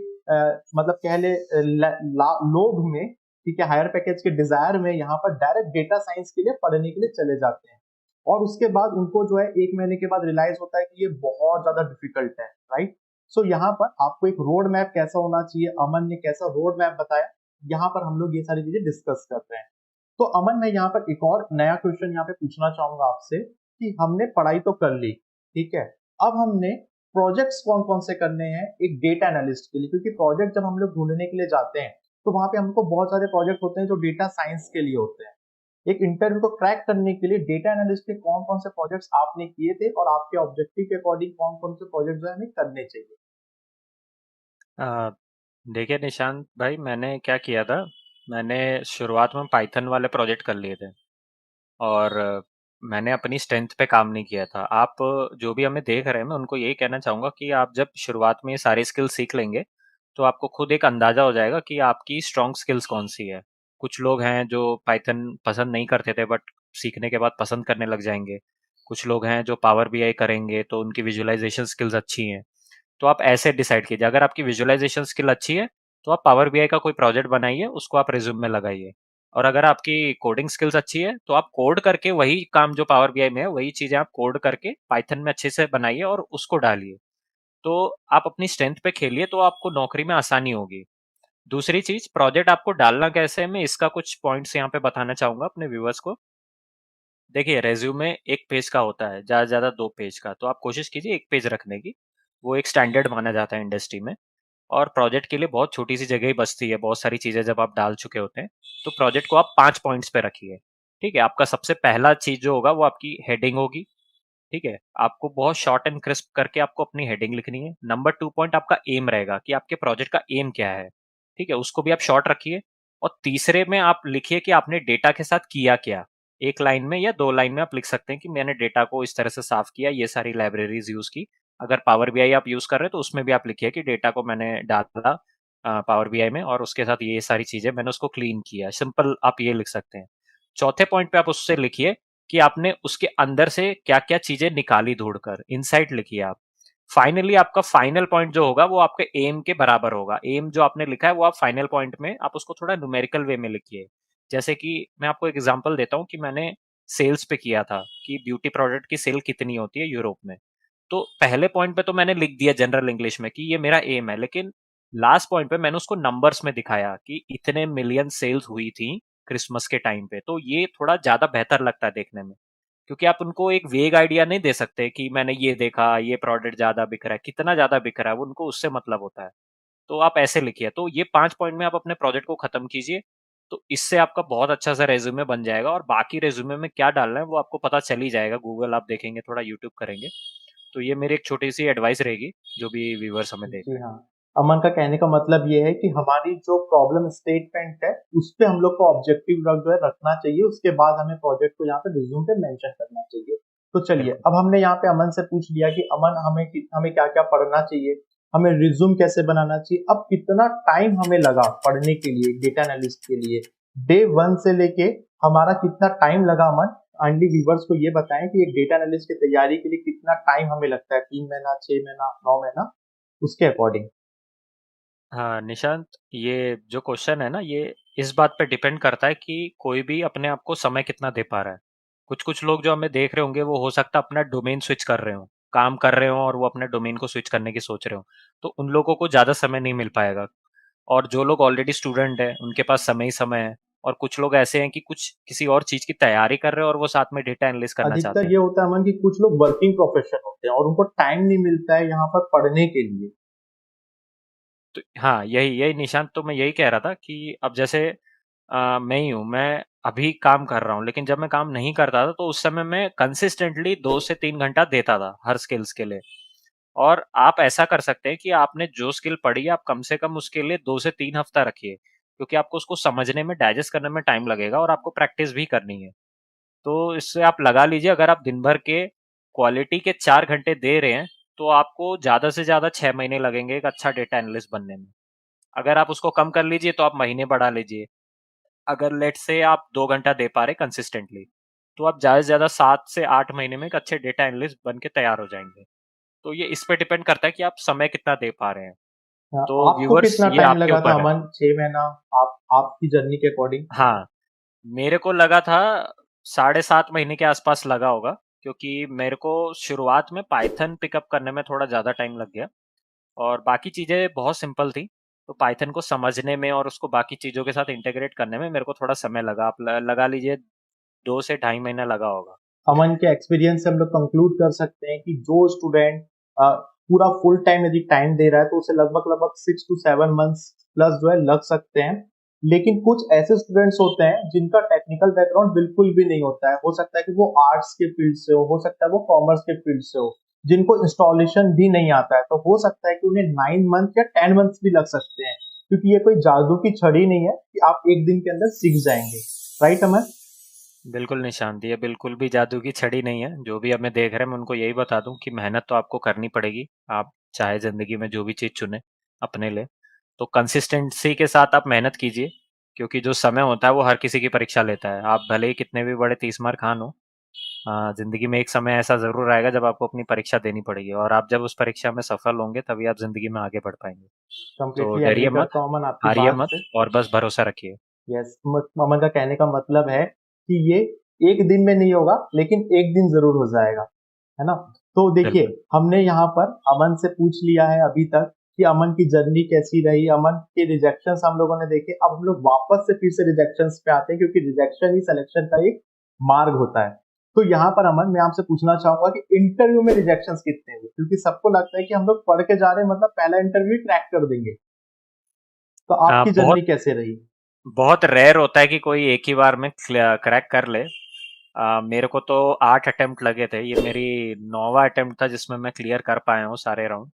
मतलब कह ले लोभ में, ठीक है, हायर पैकेज के डिजायर में यहाँ पर डायरेक्ट डेटा साइंस के लिए पढ़ने के लिए चले जाते हैं। और उसके बाद उनको जो है 1 महीने के बाद रियलाइज होता है कि ये बहुत ज्यादा डिफिकल्ट है। राइट? सो यहाँ पर आपको एक रोड मैप कैसा होना चाहिए, अमन ने कैसा रोड मैप बताया, यहाँ पर हम लोग ये सारी चीजें डिस्कस कर रहे हैं। तो अमन, मैं यहाँ पर एक और नया क्वेश्चन यहाँ पे पूछना चाहूंगा आपसे कि हमने पढ़ाई तो कर ली, ठीक है, अब हमने प्रोजेक्ट्स कौन कौन से करने हैं एक डेटा एनालिस्ट के लिए, क्योंकि प्रोजेक्ट जब हम लोग ढूंढने के लिए जाते हैं तो वहां पे हमको बहुत सारे प्रोजेक्ट होते हैं जो डेटा साइंस के लिए होते हैं। एक इंटरव्यू को क्रैक करने के लिए डेटा एनालिस्ट के कौन कौन से प्रोजेक्ट्स आपने किए थे और आपके ऑब्जेक्टिव के अकॉर्डिंग कौन कौन से प्रोजेक्ट जो है हमें करने चाहिए? अ, देखिए निशांत भाई, मैंने क्या किया था, मैंने शुरुआत में पाइथन वाले प्रोजेक्ट कर लिए थे। और मैंने अपनी स्ट्रेंथ पे काम नहीं किया था। आप जो भी हमें देख रहे हैं, मैं उनको यही कहना चाहूँगा कि आप जब शुरुआत में ये सारे स्किल्स सीख लेंगे, तो आपको खुद एक अंदाज़ा हो जाएगा कि आपकी स्ट्रॉन्ग स्किल्स कौन-सी है। कुछ लोग हैं जो पाइथन पसंद नहीं करते थे, बट सीखने के बाद पसंद करने लग जाएँगे। कुछ लोग हैं जो पावर बीआई करेंगे, तो उनकी विजुअलाइज़ेशन स्किल्स अच्छी हैं। तो आप ऐसे डिसाइड कीजिए, अगर आपकी विजुअलाइज़ेशन स्किल अच्छी है, तो आप पावर बीआई का कोई प्रोजेक्ट बनाइए, उसको आप रिज़्यूम में लगाइए। और अगर आपकी कोडिंग स्किल्स अच्छी है, तो आप कोड करके वही काम जो पावर बीआई में है, वही चीज़ें आप कोड करके पाइथन में अच्छे से बनाइए और उसको डालिए। तो आप अपनी स्ट्रेंथ पे खेलिए, तो आपको नौकरी में आसानी होगी। दूसरी चीज़, प्रोजेक्ट आपको डालना कैसे है, मैं इसका कुछ पॉइंट्स यहाँ पे बताना चाहूँगा अपने व्यूअर्स को। देखिए, रेज़्यूमे 1 पेज का होता है, ज़्यादा से ज़्यादा 2 पेज का, तो आप कोशिश कीजिए 1 पेज रखने की। वो एक स्टैंडर्ड माना जाता है इंडस्ट्री में। और प्रोजेक्ट के लिए बहुत छोटी सी जगह ही बचती है, बहुत सारी चीजें जब आप डाल चुके होते हैं, तो प्रोजेक्ट को आप 5 पॉइंट्स पे रखिए। ठीक है, आपका सबसे पहला चीज जो होगा वो आपकी हेडिंग होगी। ठीक है, आपको बहुत शॉर्ट एंड क्रिस्प करके आपको अपनी हेडिंग लिखनी है। नंबर 2 पॉइंट आपका एम रहेगा कि आपके प्रोजेक्ट का एम क्या है। ठीक है, उसको भी आप शॉर्ट रखिए। और तीसरे में आप लिखिए कि आपने डेटा के साथ किया क्या। एक लाइन में या 2 लाइन में आप लिख सकते हैं कि मैंने डेटा को इस तरह से साफ किया, ये सारी लाइब्रेरीज यूज की। अगर पावर बीआई आप यूज कर रहे हैं तो उसमें भी आप लिखिए कि डेटा को मैंने डाला पावर बीआई में और उसके साथ ये सारी चीजें मैंने उसको क्लीन किया। सिंपल आप ये लिख सकते हैं। चौथे पॉइंट पे आप उससे लिखिए कि आपने उसके अंदर से क्या क्या चीजें निकाली ढूंढकर, इनसाइट लिखिए आप। फाइनली आपका फाइनल पॉइंट जो होगा वो आपके एम के बराबर होगा। एम जो आपने लिखा है वो आप फाइनल पॉइंट में आप उसको थोड़ा न्यूमेरिकल वे में लिखिए। जैसे कि मैं आपको एक एग्जांपल देता हूँ कि मैंने सेल्स पे किया था कि ब्यूटी प्रोडक्ट की सेल कितनी होती है यूरोप में। तो पहले पॉइंट पे तो मैंने लिख दिया जनरल इंग्लिश में कि ये मेरा एम है, लेकिन लास्ट पॉइंट पे मैंने उसको नंबर्स में दिखाया कि इतने मिलियन सेल्स हुई थी क्रिसमस के टाइम पे। तो ये थोड़ा ज्यादा बेहतर लगता है देखने में, क्योंकि आप उनको एक वेग आइडिया नहीं दे सकते कि मैंने ये देखा ये प्रोडक्ट ज्यादा बिक रहा है, कितना ज्यादा बिक रहा है, वो उनको उससे मतलब होता है। तो आप ऐसे लिखिए। तो ये 5 पॉइंट में आप अपने प्रोजेक्ट को खत्म कीजिए। तो इससे आपका बहुत अच्छा सा रेज्यूमे बन जाएगा, और बाकी रेज्यूमे में क्या डालना है वो आपको पता चल ही जाएगा। गूगल आप देखेंगे, थोड़ा यूट्यूब करेंगे। तो ये मेरी एक छोटी सी एडवाइस रहेगी जो भी व्यूअर्स हमें देख जी रहे हैं। हाँ। अमन का कहने का मतलब ये है कि हमारी जो प्रॉब्लम स्टेटमेंट है उस पे हम लोग को ऑब्जेक्टिव जो है रखना चाहिए, उसके बाद हमें प्रोजेक्ट को यहाँ पे रिज्यूम पे मेंशन करना चाहिए। तो चलिए, बिल्कुल। अब हमने यहाँ पे अमन से पूछ लिया कि अमन हमें क्या क्या पढ़ना चाहिए, हमें रिज्यूम कैसे बनाना चाहिए, अब कितना टाइम हमें लगा पढ़ने के लिए डेटा एनालिस्ट के लिए, डे वन से लेके हमारा कितना टाइम लगा अमन। काइंडली व्यूवर्स को ये बताएं कि एक डेटा एनालिस्ट की तैयारी के लिए कितना टाइम हमें लगता है, 3 महीना, 6 महीना, 9 महीना, उसके अकॉर्डिंग। हाँ निशांत, ये जो क्वेश्चन है ना, ये इस बात पे डिपेंड करता है कि कोई भी अपने आप को समय कितना दे पा रहा है। कुछ कुछ लोग जो हमें देख रहे होंगे वो हो सकता है अपना डोमेन स्विच कर रहे हो, काम कर रहे हो, और वो अपने डोमेन को स्विच करने की सोच रहे हो। तो उन लोगों को ज़्यादा समय नहीं मिल पाएगा। और जो लोग ऑलरेडी स्टूडेंट है उनके पास समय ही समय है। और कुछ लोग ऐसे हैं कि कुछ किसी और चीज़ की तैयारी कर रहे हो और वो साथ में डेटा एनालिस्ट करना चाहते अधिकतर हैं। ये होता है मन कि कुछ लोग वर्किंग प्रोफेशन होते हैं और उनको टाइम नहीं मिलता है यहाँ पर पढ़ने के लिए। तो हाँ, यही यही निशांत, तो मैं यही कह रहा था कि अब जैसे मैं ही हूँ, मैं अभी काम कर रहा हूँ, लेकिन जब मैं काम नहीं करता था तो उस समय मैं कंसिस्टेंटली 2 से 3 घंटा देता था हर स्किल्स के लिए। और आप ऐसा कर सकते हैं कि आपने जो स्किल पढ़ी है आप कम से कम उसके लिए 2 से 3 हफ्ता रखिए, क्योंकि आपको उसको समझने में, डाइजेस्ट करने में टाइम लगेगा और आपको प्रैक्टिस भी करनी है। तो इससे आप लगा लीजिए, अगर आप दिन भर के क्वालिटी के 4 घंटे दे रहे हैं तो आपको ज्यादा से ज्यादा 6 महीने लगेंगे एक अच्छा डेटा एनालिस्ट बनने में। अगर आप उसको कम कर लीजिए तो आप महीने बढ़ा लीजिए। अगर लेट से आप 2 घंटा दे पा रहे कंसिस्टेंटली, तो आप ज्यादा से ज्यादा 7 से 8 महीने में एक अच्छे डेटा एनालिस्ट बन के तैयार हो जाएंगे। तो ये इस पे डिपेंड करता है कि आप समय कितना दे पा रहे हैं। तो आपको व्यूअर्स, कितना ये टाइम आपके लगा था ऊपर है। अमन, 6 महीना? आपकी जर्नी के अकॉर्डिंग। हाँ, मेरे को लगा था 7.5 महीने के आसपास लगा होगा, क्योंकि मेरे को शुरुआत में पाइथन पिकअप करने में थोड़ा ज़्यादा टाइम लग गया, और बाकी चीज़ें बहुत सिंपल थी। तो पाइथन को समझने में और उसको बाकी चीज़ों के साथ इंटीग्रेट करने में मेरे को थोड़ा समय लगा। आप लगा लीजिए 2 से ढाई महीना लगा होगा। अमन के एक्सपीरियंस से हम लोग कंक्लूड कर सकते हैं कि जो स्टूडेंट पूरा फुल टाइम यदि टाइम दे रहा है तो उसे लगभग लगभग 6 to 7 मंथ्स प्लस जो है लग सकते हैं। लेकिन कुछ ऐसे स्टूडेंट्स होते हैं जिनका टेक्निकल बैकग्राउंड बिल्कुल भी नहीं होता है, हो सकता है कि वो आर्ट्स के फील्ड से हो सकता है वो कॉमर्स के फील्ड से हो, जिनको इंस्टॉलेशन भी नहीं आता है, तो हो सकता है कि उन्हें 9 मंथ या 10 मंथ्स भी लग सकते हैं, क्योंकि ये कोई जादू की छड़ी नहीं है कि आप एक दिन के अंदर सीख जाएंगे। राइट अमन? बिल्कुल निशांत, ये बिल्कुल भी जादू की छड़ी नहीं है। जो भी हमें देख रहे हैं मैं उनको यही बता दूं कि मेहनत तो आपको करनी पड़ेगी। आप चाहे ज़िंदगी में जो भी चीज़ चुने अपने लिए, तो कंसिस्टेंसी के साथ आप मेहनत कीजिए। क्योंकि जो समय होता है वो हर किसी की परीक्षा लेता है। आप भले ही कितने भी बड़े 30 मार खान हो, ज़िंदगी में एक समय ऐसा ज़रूर आएगा जब आपको अपनी परीक्षा देनी पड़ेगी, और आप जब उस परीक्षा में सफल होंगे तभी आप ज़िंदगी में आगे बढ़ पाएंगे। तो कंप्लीटली एग्री डरिए मत, करता हूँ अमन आपकी हारिए बात मत, से। और बस भरोसा रखिए। यस, अमन का कहने का मतलब है कि ये एक दिन में नहीं होगा, लेकिन एक दिन जरूर हो जाएगा, है ना? तो देखिए, बिल्कुल। हमने यहाँ पर अमन से पूछ लिया है अभी तक कि अमन की जर्नी कैसी रही, अमन के रिजेक्शंस हम लोगों ने देखे। अब हम लोग वापस से फिर से रिजेक्शंस पे आते हैं, क्योंकि रिजेक्शन ही सिलेक्शन का एक मार्ग होता है। तो यहाँ पर अमन, मैं आपसे पूछना चाहूंगा कि इंटरव्यू में रिजेक्शंस कितने हुए, क्योंकि सबको लगता है कि हम लोग पढ़ के जा रहे हैं मतलब पहला इंटरव्यू क्रैक कर देंगे। तो आपकी बहुत जर्नी कैसे रही? बहुत रेयर होता है कि कोई एक ही बार में क्रैक कर ले। मेरे को तो 8 अटेम्प्ट लगे थे, ये मेरी 9वां अटेम्प्ट था जिसमें मैं क्लियर कर पाया हूँ सारे राउंड।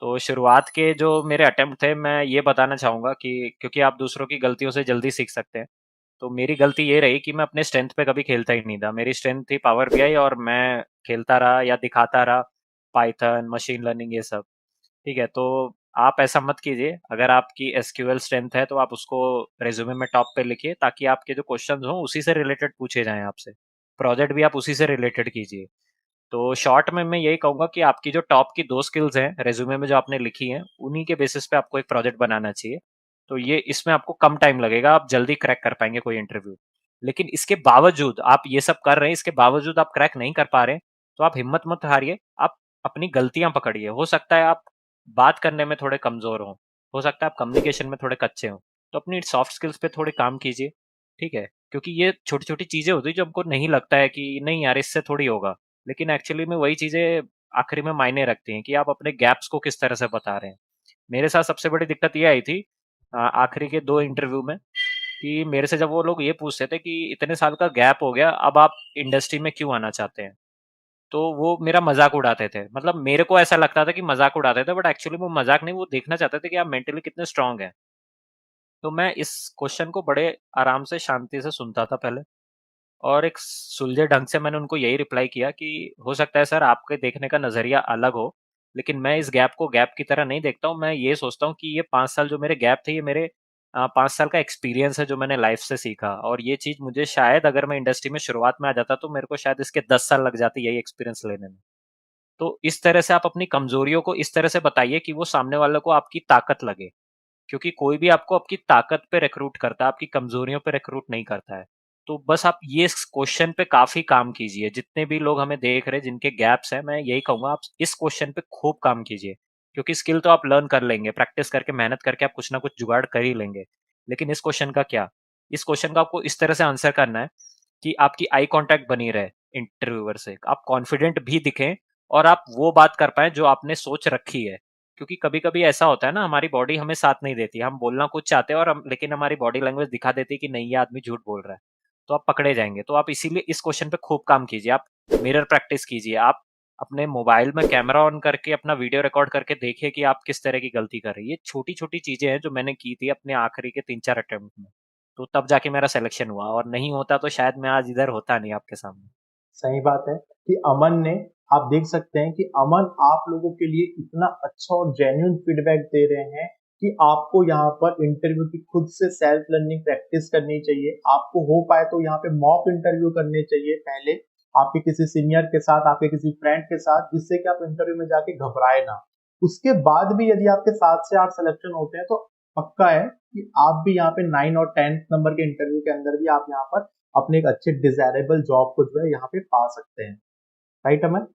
तो शुरुआत के जो मेरे अटेम्प्ट थे, मैं ये बताना चाहूँगा कि क्योंकि आप दूसरों की गलतियों से जल्दी सीख सकते हैं। तो मेरी गलती ये रही कि मैं अपने स्ट्रेंथ पे कभी खेलता ही नहीं था। मेरी स्ट्रेंथ थी पावर बीआई, और मैं खेलता रहा या दिखाता रहा पाइथन, मशीन लर्निंग, ये सब। ठीक है, तो आप ऐसा मत कीजिए। अगर आपकी एसक्यूएल स्ट्रेंथ है तो आप उसको रेज्यूमे में टॉप पे लिखिए, ताकि आपके जो क्वेश्चंस हों उसी से रिलेटेड पूछे जाएं आपसे। प्रोजेक्ट भी आप उसी से रिलेटेड कीजिए। तो शॉर्ट में मैं यही कहूंगा कि आपकी जो टॉप की 2 स्किल्स हैं रेज्यूमे में जो आपने लिखी हैं, उन्हीं के बेसिस पे आपको एक प्रोजेक्ट बनाना चाहिए। तो ये इसमें आपको कम टाइम लगेगा, आप जल्दी क्रैक कर पाएंगे कोई इंटरव्यू। लेकिन इसके बावजूद आप ये सब कर रहे हैं, इसके बावजूद आप क्रैक नहीं कर पा रहे हैं, तो आप हिम्मत मत हारिए। आप अपनी गलतियां पकड़िए। हो सकता है आप बात करने में थोड़े कमजोर हो सकता है आप कम्युनिकेशन में थोड़े कच्चे हों, तो अपनी सॉफ्ट स्किल्स पे थोड़े काम कीजिए। ठीक है, क्योंकि ये छोटी छोटी चीजें होती है जो हमको नहीं लगता है कि नहीं यार इससे थोड़ी होगा, लेकिन एक्चुअली में वही चीजें आखिरी में मायने रखती हैं कि आप अपने गैप्स को किस तरह से बता रहे हैं। मेरे साथ सबसे बड़ी दिक्कत ये आई थी आखिरी के 2 इंटरव्यू में, कि मेरे से जब वो लोग ये पूछते थे कि इतने साल का गैप हो गया, अब आप इंडस्ट्री में क्यों आना चाहते हैं? तो वो मेरा मजाक उड़ाते थे। मतलब मेरे को ऐसा लगता था कि मजाक उड़ाते थे, बट एक्चुअली वो मजाक नहीं, वो देखना चाहते थे कि आप मेंटली कितने स्ट्रांग हैं। तो मैं इस क्वेश्चन को बड़े आराम से शांति से सुनता था पहले, और एक सुलझे ढंग से मैंने उनको यही रिप्लाई किया कि हो सकता है सर आपके देखने का नज़रिया अलग हो, लेकिन मैं इस गैप को गैप की तरह नहीं देखता हूँ। मैं ये सोचता हूँ कि ये 5 साल जो मेरे गैप थे, ये मेरे 5 साल का एक्सपीरियंस है जो मैंने लाइफ से सीखा, और ये चीज़ मुझे शायद अगर मैं इंडस्ट्री में शुरुआत में आ जाता तो मेरे को शायद इसके 10 साल लग जाते यही एक्सपीरियंस लेने में। तो इस तरह से आप अपनी कमजोरियों को इस तरह से बताइए कि वो सामने वाले को आपकी ताकत लगे, क्योंकि कोई भी आपको आपकी ताकत पे रिक्रूट करता है, आपकी कमजोरियों पे रिक्रूट नहीं करता है। तो बस आप ये इस क्वेश्चन पे काफी काम कीजिए। जितने भी लोग हमें देख रहे हैं जिनके गैप्स हैं, मैं यही कहूंगा आप इस क्वेश्चन पे खूब काम कीजिए। क्योंकि स्किल तो आप लर्न कर लेंगे, प्रैक्टिस करके मेहनत करके आप कुछ ना कुछ जुगाड़ कर ही लेंगे। लेकिन इस क्वेश्चन का क्या? इस क्वेश्चन का आपको इस तरह से आंसर करना है कि आपकी आई कांटेक्ट बनी रहे इंटरव्यूअर से, आप कॉन्फिडेंट भी दिखें, और आप वो बात कर पाए जो आपने सोच रखी है। क्योंकि कभी कभी ऐसा होता है ना, हमारी बॉडी हमें साथ नहीं देती, हम बोलना कुछ चाहते हैं और हम, लेकिन हमारी बॉडी लैंग्वेज दिखा देती है कि नहीं ये आदमी झूठ बोल रहा है। तो आप पकड़े जाएंगे। तो आप इसीलिए इस क्वेश्चन पे खूब काम कीजिए। आप मिरर प्रैक्टिस कीजिए। आप अपने मोबाइल में कैमरा ऑन करके अपना वीडियो रिकॉर्ड करके देखिए कि आप किस तरह की गलती कर रही है। ये छोटी छोटी चीजें हैं जो मैंने की थी अपने आखिरी के 3-4 अटेम्प्ट में। तो तब जाके मेरा सिलेक्शन हुआ, और नहीं होता तो शायद मैं आज इधर होता नहीं आपके सामने। सही बात है कि अमन ने, आप देख सकते हैं कि अमन आप लोगों के लिए इतना अच्छा और जेन्युइन फीडबैक दे रहे हैं कि आपको यहाँ पर इंटरव्यू की खुद से सेल्फ लर्निंग प्रैक्टिस करनी चाहिए। आपको हो पाए तो यहाँ पे मॉक इंटरव्यू करने चाहिए पहले, आपके किसी सीनियर के साथ, आपके किसी फ्रेंड के साथ, जिससे कि आप इंटरव्यू में जाके घबराए ना। उसके बाद भी यदि आपके 7 से 8 सिलेक्शन होते हैं तो पक्का है कि आप भी यहाँ पे 9 और 10 नंबर के इंटरव्यू के अंदर भी आप यहाँ पर अपने एक अच्छे डिजायरेबल जॉब को जो है यहाँ पे पा सकते हैं। राइट अमन?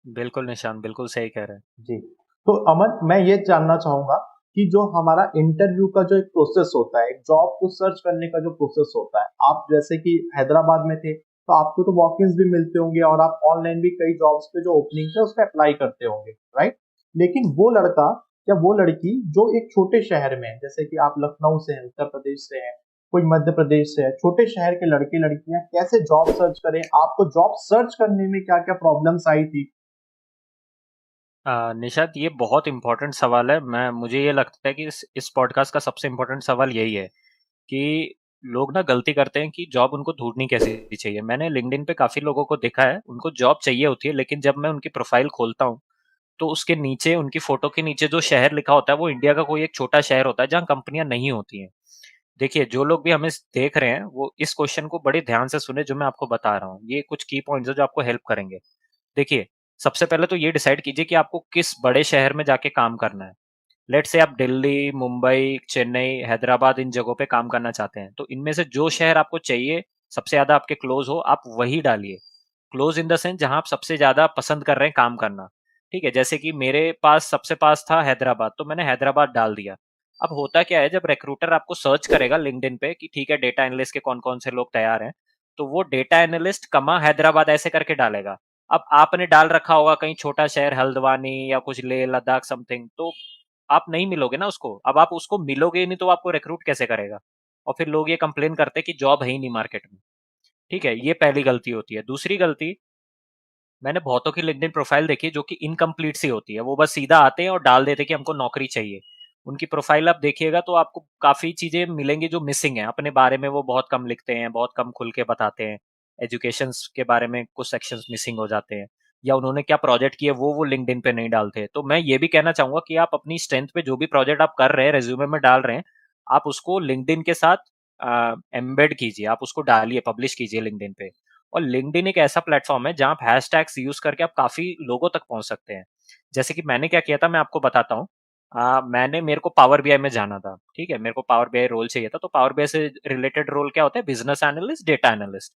बिल्कुल निशान, बिल्कुल सही कह रहे हैं। जी। तो अमन, मैं ये जानना चाहूंगा कि जो हमारा इंटरव्यू का जो एक प्रोसेस होता है, एक जॉब को सर्च करने का जो प्रोसेस होता है, आप जैसे कि हैदराबाद में थे तो आपको तो वॉक इन भी मिलते होंगे और आप ऑनलाइन भी कई जॉब्स पे जो ओपनिंग है उस पर अप्लाई करते होंगे, राइट? लेकिन वो लड़का या वो लड़की जो एक छोटे शहर में है, जैसे कि आप लखनऊ से हैं, उत्तर प्रदेश से हैं, कोई मध्य प्रदेश से है, छोटे शहर के लड़के लड़कियां कैसे जॉब सर्च करें? आपको जॉब सर्च करने में क्या क्या प्रॉब्लम्स आई थी? निशात, ये बहुत इंपॉर्टेंट सवाल है। मुझे ये लगता है कि इस पॉडकास्ट का सबसे इंपॉर्टेंट सवाल यही है कि लोग ना गलती करते हैं कि जॉब उनको ढूंढनी कैसे चाहिए। मैंने लिंक्डइन पे काफी लोगों को देखा है, उनको जॉब चाहिए होती है, लेकिन जब मैं उनकी प्रोफाइल खोलता हूँ तो उसके नीचे, उनकी फोटो के नीचे जो शहर लिखा होता है वो इंडिया का कोई एक छोटा शहर होता है जहाँ कंपनियां नहीं होती हैं। देखिए, जो लोग भी हमें देख रहे हैं वो इस क्वेश्चन को बड़े ध्यान से सुने जो मैं आपको बता रहा हूँ। ये कुछ की पॉइंट्स है जो आपको हेल्प करेंगे। देखिए, सबसे पहले तो ये डिसाइड कीजिए कि आपको किस बड़े शहर में जाके काम करना है। लेट से आप दिल्ली, मुंबई, चेन्नई, हैदराबाद, इन जगहों पे काम करना चाहते हैं, तो इनमें से जो शहर आपको चाहिए, सबसे ज्यादा आपके क्लोज हो, आप वही डालिए। क्लोज इन द सेंस जहां आप सबसे ज्यादा पसंद कर रहे हैं काम करना। ठीक है, जैसे कि मेरे पास सबसे पास था हैदराबाद, तो मैंने हैदराबाद डाल दिया। अब होता क्या है, जब रिक्रूटर आपको सर्च करेगा लिंक्डइन पे कि ठीक है डेटा एनालिस्ट के कौन कौन से लोग तैयार हैं, तो वो डेटा एनालिस्ट कमा हैदराबाद ऐसे करके डालेगा। अब आपने डाल रखा होगा कहीं छोटा शहर हल्द्वानी या कुछ लेह लद्दाख समथिंग, तो आप नहीं मिलोगे ना उसको। अब आप उसको मिलोगे ही नहीं तो आपको रिक्रूट कैसे करेगा? और फिर लोग ये कंप्लेन करते हैं कि जॉब है ही नहीं मार्केट में। ठीक है, ये पहली गलती होती है। दूसरी गलती, मैंने बहुतों की लिंक्डइन प्रोफाइल देखी जो कि इनकम्प्लीट सी होती है, वो बस सीधा आते हैं और डाल देते हैं कि हमको नौकरी चाहिए। उनकी प्रोफाइल आप देखिएगा तो आपको काफी चीजें मिलेंगी जो मिसिंग है, अपने बारे में वो बहुत कम लिखते हैं, बहुत कम खुल के बताते हैं, एजुकेशन के बारे में कुछ सेक्शंस मिसिंग हो जाते हैं, या उन्होंने क्या प्रोजेक्ट किया वो लिंक्डइन पे नहीं डालते। तो मैं ये भी कहना चाहूंगा कि आप अपनी स्ट्रेंथ पे जो भी प्रोजेक्ट आप कर रहे हैं, रेज्यूमे में डाल रहे हैं, आप उसको लिंक्डइन के साथ एम्बेड कीजिए, आप उसको डालिए, पब्लिश कीजिए लिंक्डइन पे। और लिंक्डइन एक ऐसा प्लेटफॉर्म है जहां आप हैशटैग्स यूज करके आप काफी लोगों तक पहुंच सकते हैं। जैसे कि मैंने क्या किया था, मैं आपको बताता हूँ। मैंने मेरे को पावर बीआई में जाना था, ठीक है, मेरे को पावर बीआई रोल चाहिए था। तो पावर बीआई से रिलेटेड रोल क्या होता है, बिजनेस एनालिस्ट, डेटा एनालिस्ट।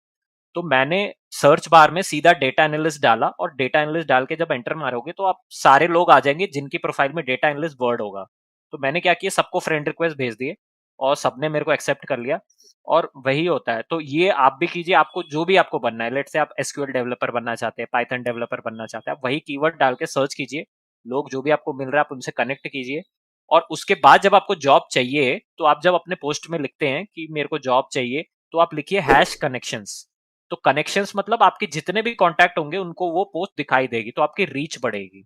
तो मैंने सर्च बार में सीधा डेटा एनालिस्ट डाला, और डेटा एनालिस्ट डाल के जब एंटर मारोगे तो आप सारे लोग आ जाएंगे जिनकी प्रोफाइल में डेटा एनालिस्ट वर्ड होगा। तो मैंने क्या किया, सबको फ्रेंड रिक्वेस्ट भेज दिए और सबने मेरे को एक्सेप्ट कर लिया। और वही होता है, तो ये आप भी कीजिए, आपको जो भी आपको बनना है, लेट से आप एसक्यूएल डेवलपर बनना चाहते हैं, पाइथन डेवलपर बनना चाहते हैं, आप वही कीवर्ड डाल के सर्च कीजिए, लोग जो भी आपको मिल रहा है आप उनसे कनेक्ट कीजिए। और उसके बाद जब आपको जॉब चाहिए, तो आप जब अपने पोस्ट में लिखते हैं कि मेरे को जॉब चाहिए, तो आप लिखिए हैश कनेक्शंस। तो कनेक्शंस मतलब आपके जितने भी कॉन्टैक्ट होंगे उनको वो पोस्ट दिखाई देगी, तो आपकी रीच बढ़ेगी।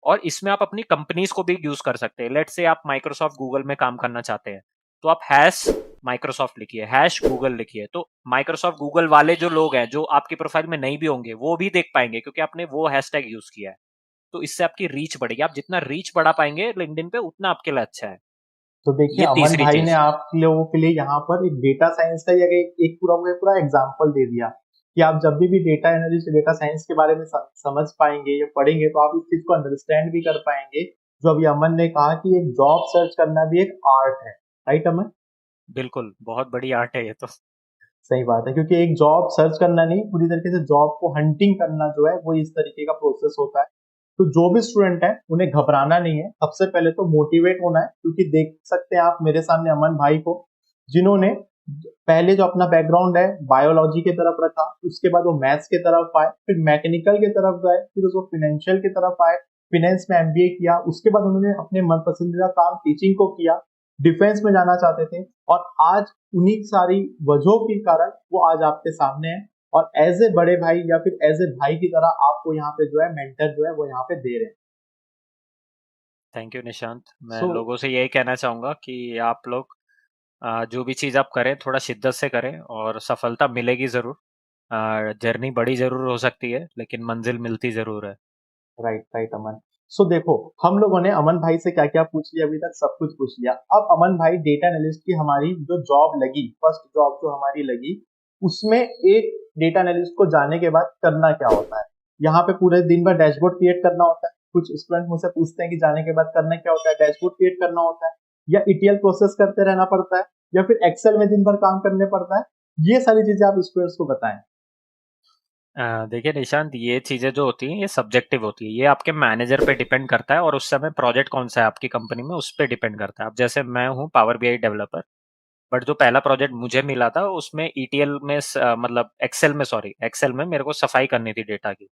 और इसमें आप अपनी कंपनीज को भी यूज कर सकते हैं। लेट से आप माइक्रोसॉफ्ट गूगल में काम करना चाहते हैं, तो आप हैश माइक्रोसॉफ्ट लिखिए, हैश गूगल लिखिए, तो माइक्रोसॉफ्ट गूगल वाले जो लोग हैं जो आपकी प्रोफाइल में नहीं भी होंगे वो भी देख पाएंगे, क्योंकि आपने वो हैशटैग यूज किया है। तो इससे आपकी रीच बढ़ेगी, आप जितना रीच बढ़ा पाएंगे लिंक्डइन पे उतना आपके लिए अच्छा है। तो देखिए ये अमन तीसरी भाई ने चीज। आप लोगों के लिए यहाँ पर एक डेटा साइंस का एक पूरा एग्जाम्पल दे दिया कि आप जब भी डेटा एनालिस्ट डेटा साइंस के बारे में समझ पाएंगे या पढ़ेंगे तो आप इस चीज को अंडरस्टैंड भी कर पाएंगे। जो अभी अमन ने कहा कि एक जॉब सर्च करना भी एक आर्ट है, राइट अमन? बिल्कुल, बहुत बड़ी आर्ट है ये तो। सही बात है, क्योंकि एक जॉब सर्च करना नहीं, पूरी तरीके से जॉब को हंटिंग करना जो है वो इस तरीके का प्रोसेस होता है। तो जो भी स्टूडेंट है उन्हें घबराना नहीं है, सबसे पहले तो मोटिवेट होना है, क्योंकि देख सकते हैं आप मेरे सामने अमन भाई को, जिन्होंने पहले जो अपना बैकग्राउंड है बायोलॉजी की तरफ रखा, उसके बाद वो मैथ्स की तरफ आए, फिर मैकेनिकल की तरफ गए, फिर उसको फाइनेंशियल की तरफ आए, फाइनेंस में एमबीए किया, उसके बाद उन्होंने अपने मन पसंदीदा काम टीचिंग को किया, डिफेंस में जाना चाहते थे, और आज उन्हीं सारी वजहों के कारण वो आज आपके सामने है, और एज ए बड़े भाई या फिर एज ए भाई की तरह आपको यहाँ पे जो है मेंटर जो है वो यहाँ पे दे रहे हैं। Thank you Nishant. मैं सो लोगों से यही कहना चाहूंगा कि आप लोग जो भी चीज़ आप करें थोड़ा शिद्दत से करें, और सफलता मिलेगी ज़रूर। जर्नी बड़ी ज़रूर हो सकती है लेकिन मंजिल मिलती ज़रूर है। राइट राइट अमन। सो देखो, हम लोगों ने अमन भाई से क्या क्या पूछ लिया, अभी तक सब कुछ पूछ लिया। अब अमन भाई, डेटा एनालिस्ट की हमारी जो जॉब लगी, फर्स्ट जॉब जो हमारी लगी, उसमें एक डेटा एनालिस्ट को जाने के बाद करना क्या होता है? यहाँ पे पूरे दिन भर डैशबोर्ड क्रिएट करना होता है। कुछ स्टूडेंट मुझसे पूछते हैं कि जाने के बाद करना क्या होता है, डैशबोर्ड क्रिएट करना होता है, या ईटीएल प्रोसेस करते रहना पड़ता है, या फिर एक्सेल में दिन भर काम करने पड़ता है? ये सारी चीजें आप स्टूडेंट्स को बताएं। देखिए निशांत, ये चीज़ें जो होती हैं ये सब्जेक्टिव होती है, ये आपके मैनेजर पे डिपेंड करता है, और उस समय प्रोजेक्ट कौन सा है आपकी कंपनी में उस पर डिपेंड करता है। अब जैसे मैं हूँ पावर बीआई डेवलपर, बट जो पहला प्रोजेक्ट मुझे मिला था उसमें ईटीएल में मतलब एक्सेल में, सॉरी एक्सेल में मेरे को सफाई करनी थी डेटा की।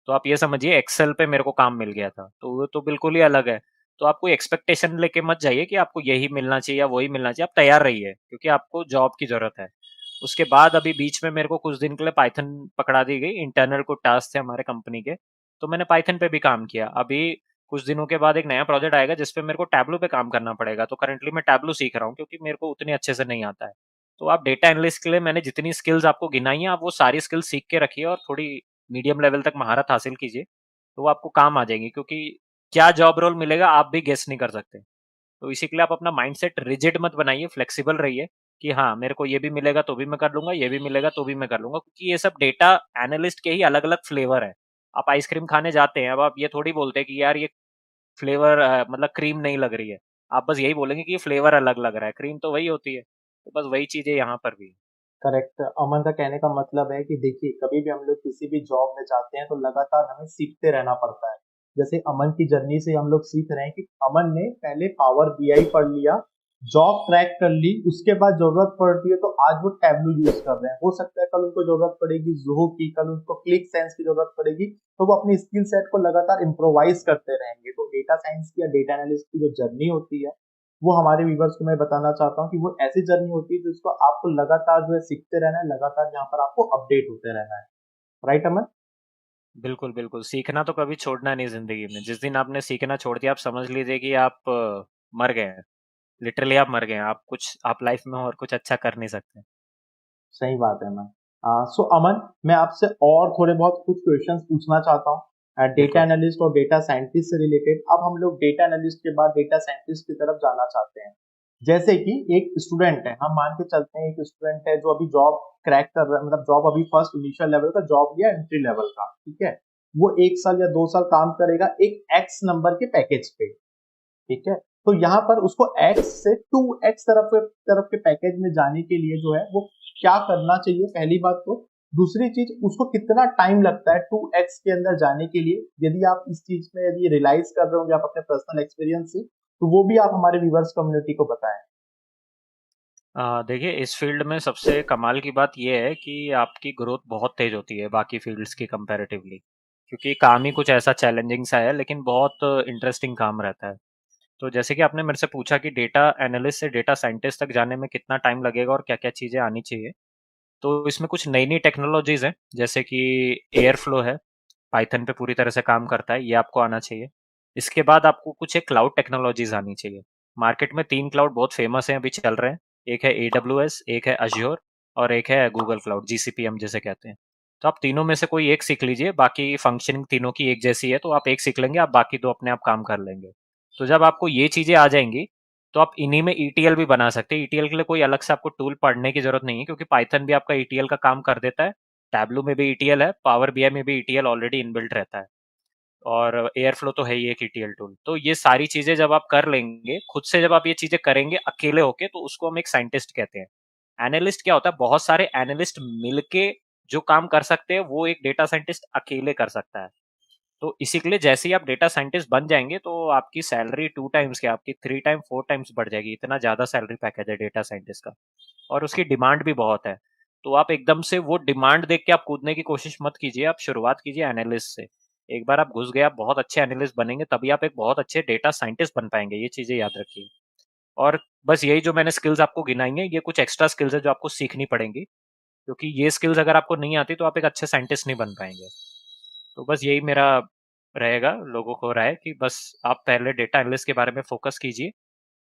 तो आप ये समझिए एक्सेल पे मेरे को काम मिल गया था, तो वो तो बिल्कुल ही अलग है। तो आप कोई एक्सपेक्टेशन लेके मत जाइए कि आपको यही मिलना चाहिए या वही मिलना चाहिए, आप तैयार रहिए क्योंकि आपको जॉब की जरूरत है। उसके बाद अभी बीच में मेरे को कुछ दिन के लिए पाइथन पकड़ा दी गई, इंटरनल को टास्क थे हमारे कंपनी के, तो मैंने पाइथन पे भी काम किया। अभी कुछ दिनों के बाद एक नया प्रोजेक्ट आएगा जिसपे मेरे को टैब्लू पे काम करना पड़ेगा, तो करंटली मैं टैब्लू सीख रहा हूँ क्योंकि मेरे को उतने अच्छे से नहीं आता है। तो आप डेटा एनालिस्ट के लिए मैंने जितनी स्किल्स आपको गिनाई है, आप वो सारी स्किल्स सीख के रखिए और थोड़ी मीडियम लेवल तक महारत हासिल कीजिए, तो वो आपको काम आ जाएंगी। क्योंकि क्या जॉब रोल मिलेगा आप भी गेस नहीं कर सकते। तो इसी के लिए आप अपना माइंडसेट रिजिड मत बनाइए, फ्लेक्सिबल रहिए कि हाँ मेरे को ये भी मिलेगा तो भी मैं कर लूंगा, ये भी मिलेगा तो भी मैं कर लूंगा, क्योंकि ये सब डेटा एनालिस्ट के ही अलग अलग फ्लेवर है। आप आइसक्रीम खाने जाते हैं, अब आप ये थोड़ी बोलते हैं कि यार ये फ्लेवर मतलब क्रीम नहीं लग रही है। आप बस यही बोलेंगे कि ये फ्लेवर अलग लग रहा है, क्रीम तो वही होती है। तो बस वही चीजें यहाँ पर भी। करेक्ट। अमन का कहने का मतलब है कि देखिए, कभी भी हम लोग किसी भी जॉब में जाते हैं तो लगातार हमें सीखते रहना पड़ता है। जैसे अमन की जर्नी से हम लोग सीख रहे हैं कि अमन ने पहले पावर बीआई पढ़ लिया, जॉब क्रैक कर ली, उसके बाद जरूरत पड़ती है तो आज वो टैबलू यूज कर रहे हैं। हो सकता है कल उनको जरूरत पड़ेगी ज़ोहो की, कल उनको क्लिक सेंस की जरूरत पड़ेगी, तो वो अपनी स्किल सेट को लगातार इम्प्रोवाइज करते रहेंगे। तो डेटा साइंस की या डेटा एनालिस्ट की जो जर्नी होती है, वो हमारे व्यूवर्स को मैं बताना चाहता हूँ कि वो ऐसी जर्नी होती है जिसको आपको लगातार जो है सीखते रहना है, लगातार यहाँ पर आपको अपडेट होते रहना है। राइट अमन? बिल्कुल बिल्कुल, सीखना तो कभी छोड़ना नहीं जिंदगी में। जिस दिन आपने सीखना छोड़ दिया, आप समझ लीजिए कि आप मर गए हैं। लिटरली आप मर गए हैं। आप लाइफ में और कुछ अच्छा कर नहीं सकते। सही बात है अमन। सो अमन, मैं आपसे और थोड़े बहुत कुछ क्वेश्चंस पूछना चाहता हूँ डेटा बिल्कुल। एनालिस्ट और डेटा साइंटिस्ट से रिलेटेड। अब हम लोग डेटा एनालिस्ट के बाद डेटा साइंटिस्ट की तरफ जाना चाहते हैं। जैसे कि एक स्टूडेंट है, हम मान के चलते हैं एक स्टूडेंट है जो अभी जॉब क्रैक कर रहा है, मतलब जॉब अभी फर्स्ट इनिशियल लेवल का जॉब लिया, एंट्री लेवल का, ठीक है। वो 1 साल या 2 साल काम करेगा एक एक्स नंबर के पैकेज पे, ठीक है। तो यहाँ पर उसको एक्स से 2x तरफ के पैकेज में जाने के लिए जो है वो क्या करना चाहिए, पहली बात तो। दूसरी चीज, उसको कितना टाइम लगता है 2x के अंदर जाने के लिए। यदि आप इस चीज में यदि रियलाइज कर रहे होंगे आप अपने पर्सनल एक्सपीरियंस से, तो वो भी आप हमारे व्यूवर्स कम्युनिटी को बताएं। देखिए, इस फील्ड में सबसे कमाल की बात यह है कि आपकी ग्रोथ बहुत तेज होती है बाकी फील्ड्स की कंपैरेटिवली, क्योंकि काम ही कुछ ऐसा चैलेंजिंग सा है, लेकिन बहुत इंटरेस्टिंग काम रहता है। तो जैसे कि आपने मेरे से पूछा कि डेटा एनालिस्ट से डेटा साइंटिस्ट तक जाने में कितना टाइम लगेगा और क्या क्या चीज़ें आनी चाहिए, तो इसमें कुछ नई नई टेक्नोलॉजीज हैं, जैसे कि एयर फ्लो है, पाइथन पे पूरी तरह से काम करता है, ये आपको आना चाहिए। इसके बाद आपको कुछ एक क्लाउड टेक्नोलॉजीज आनी चाहिए। मार्केट में 3 क्लाउड बहुत फेमस हैं, अभी चल रहे हैं। एक है AWS, एक है अज्योर, और एक है गूगल क्लाउड, GCP हम जिसे कहते हैं। तो आप तीनों में से कोई एक सीख लीजिए, बाकी फंक्शनिंग तीनों की एक जैसी है, तो आप एक सीख लेंगे, आप बाकी 2 अपने आप काम कर लेंगे। तो जब आपको ये चीज़ें आ जाएंगी, तो आप इन्हीं में ETL भी बना सकते हैं। ETL के लिए कोई अलग से आपको टूल पढ़ने की जरूरत नहीं है, क्योंकि पाइथन भी आपका ETL का काम कर देता है। टैबलू में भी ETL है, पावर BI में भी ETL ऑलरेडी इनबिल्ट रहता है, और एयरफ्लो तो है ही एक ETL टूल। तो ये सारी चीजें जब आप कर लेंगे खुद से, जब आप ये चीजें करेंगे अकेले होके, तो उसको हम एक साइंटिस्ट कहते हैं। एनालिस्ट क्या होता है? बहुत सारे एनालिस्ट मिलके जो काम कर सकते हैं, वो एक डेटा साइंटिस्ट अकेले कर सकता है। तो इसी के लिए जैसे ही आप डेटा साइंटिस्ट बन जाएंगे, तो आपकी सैलरी 2 टाइम्स क्या, आपकी 3 टाइम 4 टाइम्स बढ़ जाएगी। इतना ज्यादा सैलरी पैकेज है डेटा साइंटिस्ट का, और उसकी डिमांड भी बहुत है। तो आप एकदम से वो डिमांड देख के आप कूदने की कोशिश मत कीजिए, आप शुरुआत कीजिए एनालिस्ट से। एक बार आप घुस गए, आप बहुत अच्छे एनालिस्ट बनेंगे, तभी आप एक बहुत अच्छे डेटा साइंटिस्ट बन पाएंगे। ये चीजें याद रखिए। और बस यही जो मैंने स्किल्स आपको गिनाई हैं, ये कुछ एक्स्ट्रा स्किल्स है जो आपको सीखनी पड़ेंगी, क्योंकि ये स्किल्स अगर आपको नहीं आती तो आप एक अच्छे साइंटिस्ट नहीं बन पाएंगे। तो बस यही मेरा रहेगा लोगों को राय, कि बस आप पहले डेटा एनालिस्ट के बारे में फोकस कीजिए,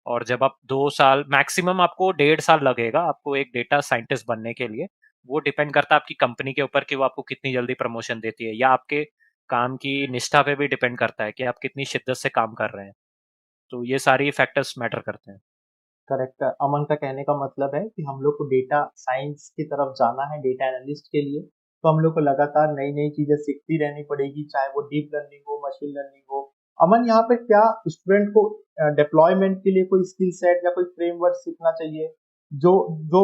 और जब आप 2 साल, मैक्सिमम आपको 1.5 साल लगेगा आपको एक डेटा साइंटिस्ट बनने के लिए। वो डिपेंड करता है आपकी कंपनी के ऊपर कि वो आपको कितनी जल्दी प्रमोशन देती है, या आपके काम की निष्ठा पे भी डिपेंड करता है कि आप कितनी शिद्दत से काम कर रहे हैं। तो ये सारी फैक्टर्स मैटर करते हैं। करेक्ट। अमन का कहने का मतलब है कि हम लोग को डेटा साइंस की तरफ जाना है डेटा एनालिस्ट के लिए, तो हम लोग को लगातार नई नई चीजें सीखती रहनी पड़ेगी, चाहे वो डीप लर्निंग हो, मशीन लर्निंग हो। अमन, यहाँ पे क्या स्टूडेंट को डिप्लॉयमेंट के लिए कोई स्किल सेट या कोई फ्रेमवर्क सीखना चाहिए? जो जो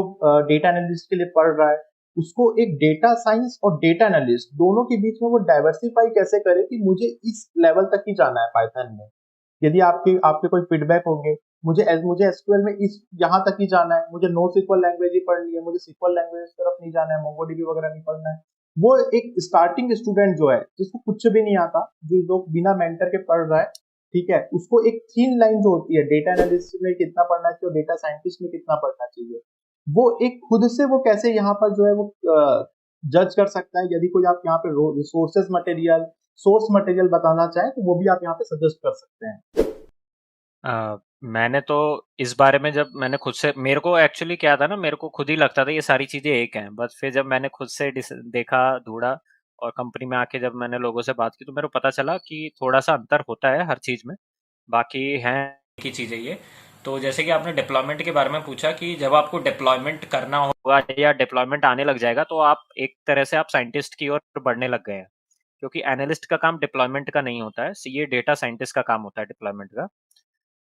डेटा एनालिस्ट के लिए पढ़ रहा है, उसको एक डेटा साइंस और डेटा एनालिस्ट दोनों के बीच में वो डाइवर्सिफाई कैसे करे कि मुझे इस लेवल तक ही जाना है पाइथन में। यदि आपके आपके कोई फीडबैक होंगे, मुझे एसक्यूएल में इस यहाँ तक ही जाना है, मुझे नो सिक्वल लैंग्वेज ही पढ़नी है, मुझे सिक्वल लैंग्वेज तरफ नहीं जाना है, मोंगोडीबी वगैरह नहीं पढ़ना है। वो एक स्टार्टिंग स्टूडेंट जो है, जिसको कुछ भी नहीं आता, जो लोग बिना मेंटर के पढ़ रहा है, ठीक है, उसको एक थीन लाइन जो होती है डेटा एनालिस्ट में कितना पढ़ना चाहिए और डेटा साइंटिस्ट में कितना पढ़ना चाहिए, वो एक खुद से वो कैसे यहाँ पर जो है वो जज कर सकता है। यदि कोई आप यहाँ पे रिसोर्सेज मटेरियल, सोर्स मटेरियल बताना चाहें, तो वो भी आप यहाँ पे सजेस्ट कर सकते हैं। मैंने तो इस बारे में, जब मैंने खुद से, मेरे को एक्चुअली क्या था ना, मेरे को खुद ही लगता था ये सारी चीज़ें एक हैं, बस फिर जब मैंने खुद से देखा, ढूंढा, और कंपनी में आके जब मैंने लोगों से बात की, तो मेरे को पता चला कि थोड़ा सा अंतर होता है हर चीज़ में। बाकी हैं की चीज़ें ये। तो जैसे कि आपने डिप्लॉयमेंट के बारे में पूछा, कि जब आपको डिप्लॉयमेंट करना होगा या डिप्लॉयमेंट आने लग जाएगा, तो आप एक तरह से आप साइंटिस्ट की ओर बढ़ने लग गए हैं, क्योंकि एनालिस्ट का काम डिप्लॉयमेंट का नहीं होता है, ये डेटा साइंटिस्ट का काम होता है डिप्लॉयमेंट का।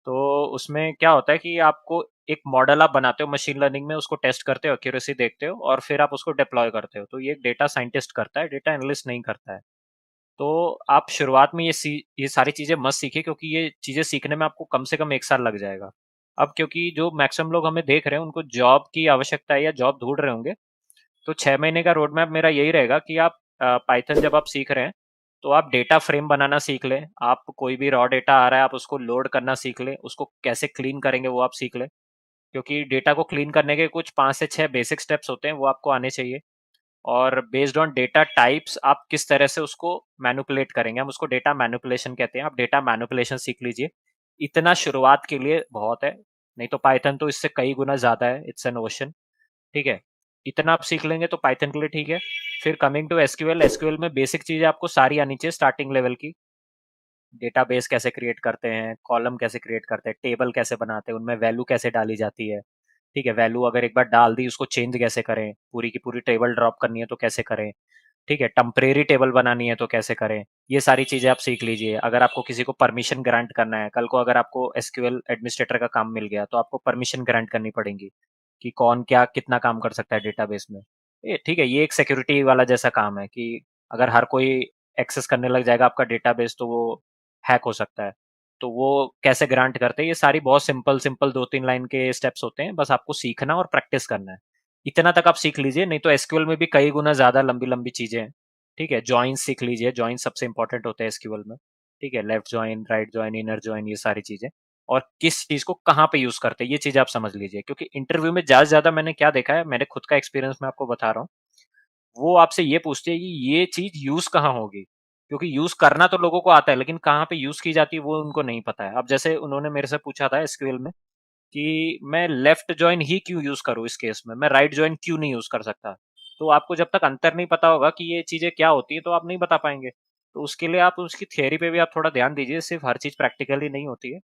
तो उसमें क्या होता है कि आपको एक मॉडल आप बनाते हो मशीन लर्निंग में, उसको टेस्ट करते हो, एक्यूरेसी देखते हो, और फिर आप उसको डिप्लॉय करते हो। तो ये एक डेटा साइंटिस्ट करता है, डेटा एनालिस्ट नहीं करता है। तो आप शुरुआत में ये सारी चीज़ें मत सीखिए, क्योंकि ये चीज़ें सीखने में आपको कम से कम 1 साल लग जाएगा। अब क्योंकि जो मैक्सिमम लोग हमें देख रहे हैं, उनको जॉब की आवश्यकता है या जॉब ढूंढ रहे होंगे, तो 6 महीने का रोड मैप मेरा यही रहेगा कि आप पाइथन जब आप सीख रहे हैं, तो आप डेटा फ्रेम बनाना सीख लें। आप कोई भी रॉ डेटा आ रहा है, आप उसको लोड करना सीख लें, उसको कैसे क्लीन करेंगे वो आप सीख लें, क्योंकि डेटा को क्लीन करने के कुछ 5 से 6 बेसिक स्टेप्स होते हैं, वो आपको आने चाहिए। और बेस्ड ऑन डेटा टाइप्स आप किस तरह से उसको मैनिपुलेट करेंगे, हम उसको डेटा मैनिपुलेशन कहते हैं। आप डेटा मैनिपुलेशन सीख लीजिए, इतना शुरुआत के लिए बहुत है। नहीं तो पाइथन तो इससे कई गुना ज्यादा है, इट्स एन ओशन। ठीक है, इतना आप सीख लेंगे तो पाइथन के लिए ठीक है। फिर कमिंग टू एसक्यूएल, एसक्यूएल में बेसिक चीजें आपको सारी आनी चाहिए स्टार्टिंग लेवल की। डेटाबेस कैसे क्रिएट करते हैं, कॉलम कैसे क्रिएट करते हैं, टेबल कैसे बनाते हैं, उनमें वैल्यू कैसे डाली जाती है। ठीक है, वैल्यू अगर एक बार डाल दी उसको चेंज कैसे करें, पूरी की पूरी टेबल ड्रॉप करनी है तो कैसे करें। ठीक है, टेम्परेरी टेबल बनानी है तो कैसे करें। ये सारी चीजें आप सीख लीजिए। अगर आपको किसी को परमिशन ग्रांट करना है, कल को अगर आपको एसक्यूएल एडमिनिस्ट्रेटर का काम मिल गया तो आपको परमिशन ग्रांट करनी पड़ेगी कि कौन क्या कितना काम कर सकता है डेटाबेस में। ये ठीक है, ये एक सिक्योरिटी वाला जैसा काम है कि अगर हर कोई एक्सेस करने लग जाएगा आपका डेटाबेस तो वो हैक हो सकता है। तो वो कैसे ग्रांट करते हैं, ये सारी बहुत सिंपल सिंपल 2-3 लाइन के स्टेप्स होते हैं, बस आपको सीखना और प्रैक्टिस करना है। इतना तक आप सीख लीजिए, नहीं तो एसक्यूएल में भी कई गुना ज्यादा लंबी लंबी चीजें हैं। ठीक है, जॉइंस सीख लीजिए, जॉइंस सबसे इंपॉर्टेंट होते हैं एसक्यूएल में। ठीक है, left join, right join, inner join, ये सारी चीजें। और किस चीज को कहाँ पे यूज करते हैं ये चीज आप समझ लीजिए, क्योंकि इंटरव्यू में ज्यादा से ज्यादा मैंने क्या देखा है, मेरे खुद का एक्सपीरियंस मैं आपको बता रहा हूँ, वो आपसे ये पूछते हैं कि ये चीज यूज कहाँ होगी। क्योंकि यूज करना तो लोगों को आता है, लेकिन कहाँ पे यूज की जाती है वो उनको नहीं पता है। अब जैसे उन्होंने मेरे से पूछा था एसक्यूएल में कि मैं लेफ्ट जॉइन ही क्यों यूज करूँ इस केस में, मैं राइट जॉइन क्यों नहीं यूज कर सकता। तो आपको जब तक अंतर नहीं पता होगा कि ये चीजें क्या होती है तो आप नहीं बता पाएंगे। तो उसके लिए आप उसकी थियोरी पे भी आप थोड़ा ध्यान दीजिए, सिर्फ हर चीज प्रैक्टिकली नहीं होती है। एक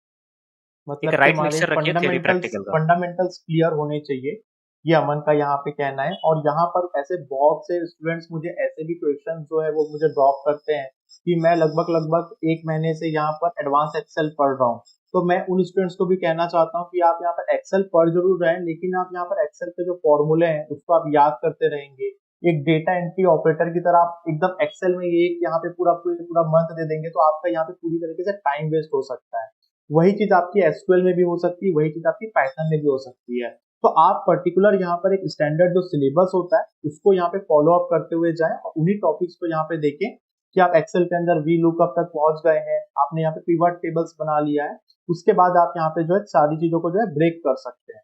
मतलब कि राइट हमारे मिक्सचर रखिए थियोरी फंडामेंटल्स प्रैक्टिकल का। फंडामेंटल्स क्लियर होने चाहिए, ये अमन का यहाँ पे कहना है। और यहाँ पर ऐसे बहुत से स्टूडेंट्स मुझे ऐसे भी क्वेश्चन जो है वो मुझे ड्रॉप करते हैं कि मैं लगभग लगभग एक महीने से यहाँ पर एडवांस एक्सेल पढ़ रहा हूँ। तो मैं उन स्टूडेंट्स को भी कहना चाहता हूँ कि आप यहाँ पर एक्सेल पढ़ जरूर रहे हैं, लेकिन आप यहाँ पर एक्सेल के जो फॉर्मूले हैं उसको आप याद करते रहेंगे। एक डेटा एंट्री ऑपरेटर की तरह आप एकदम एक्सेल में ये यहाँ पे पूरा पूरा पूरा मंथ दे देंगे तो आपका यहाँ पे पूरी तरीके से टाइम वेस्ट हो सकता है। वही चीज आपकी एसक्यूएल में भी हो सकती है, वही चीज आपकी पाइथन में भी हो सकती है। तो आप पर्टिकुलर यहाँ पर एक स्टैंडर्ड जो सिलेबस होता है उसको यहाँ पे फॉलो अप करते हुए जाएं और उन्हीं टॉपिक्स को यहाँ पे देखें कि आप एक्सेल के अंदर वी लुकअप तक पहुंच गए हैं, आपने यहाँ पे पिवट टेबल्स बना लिया है। उसके बाद आप यहाँ पे जो है सारी चीजों को जो है ब्रेक कर सकते हैं।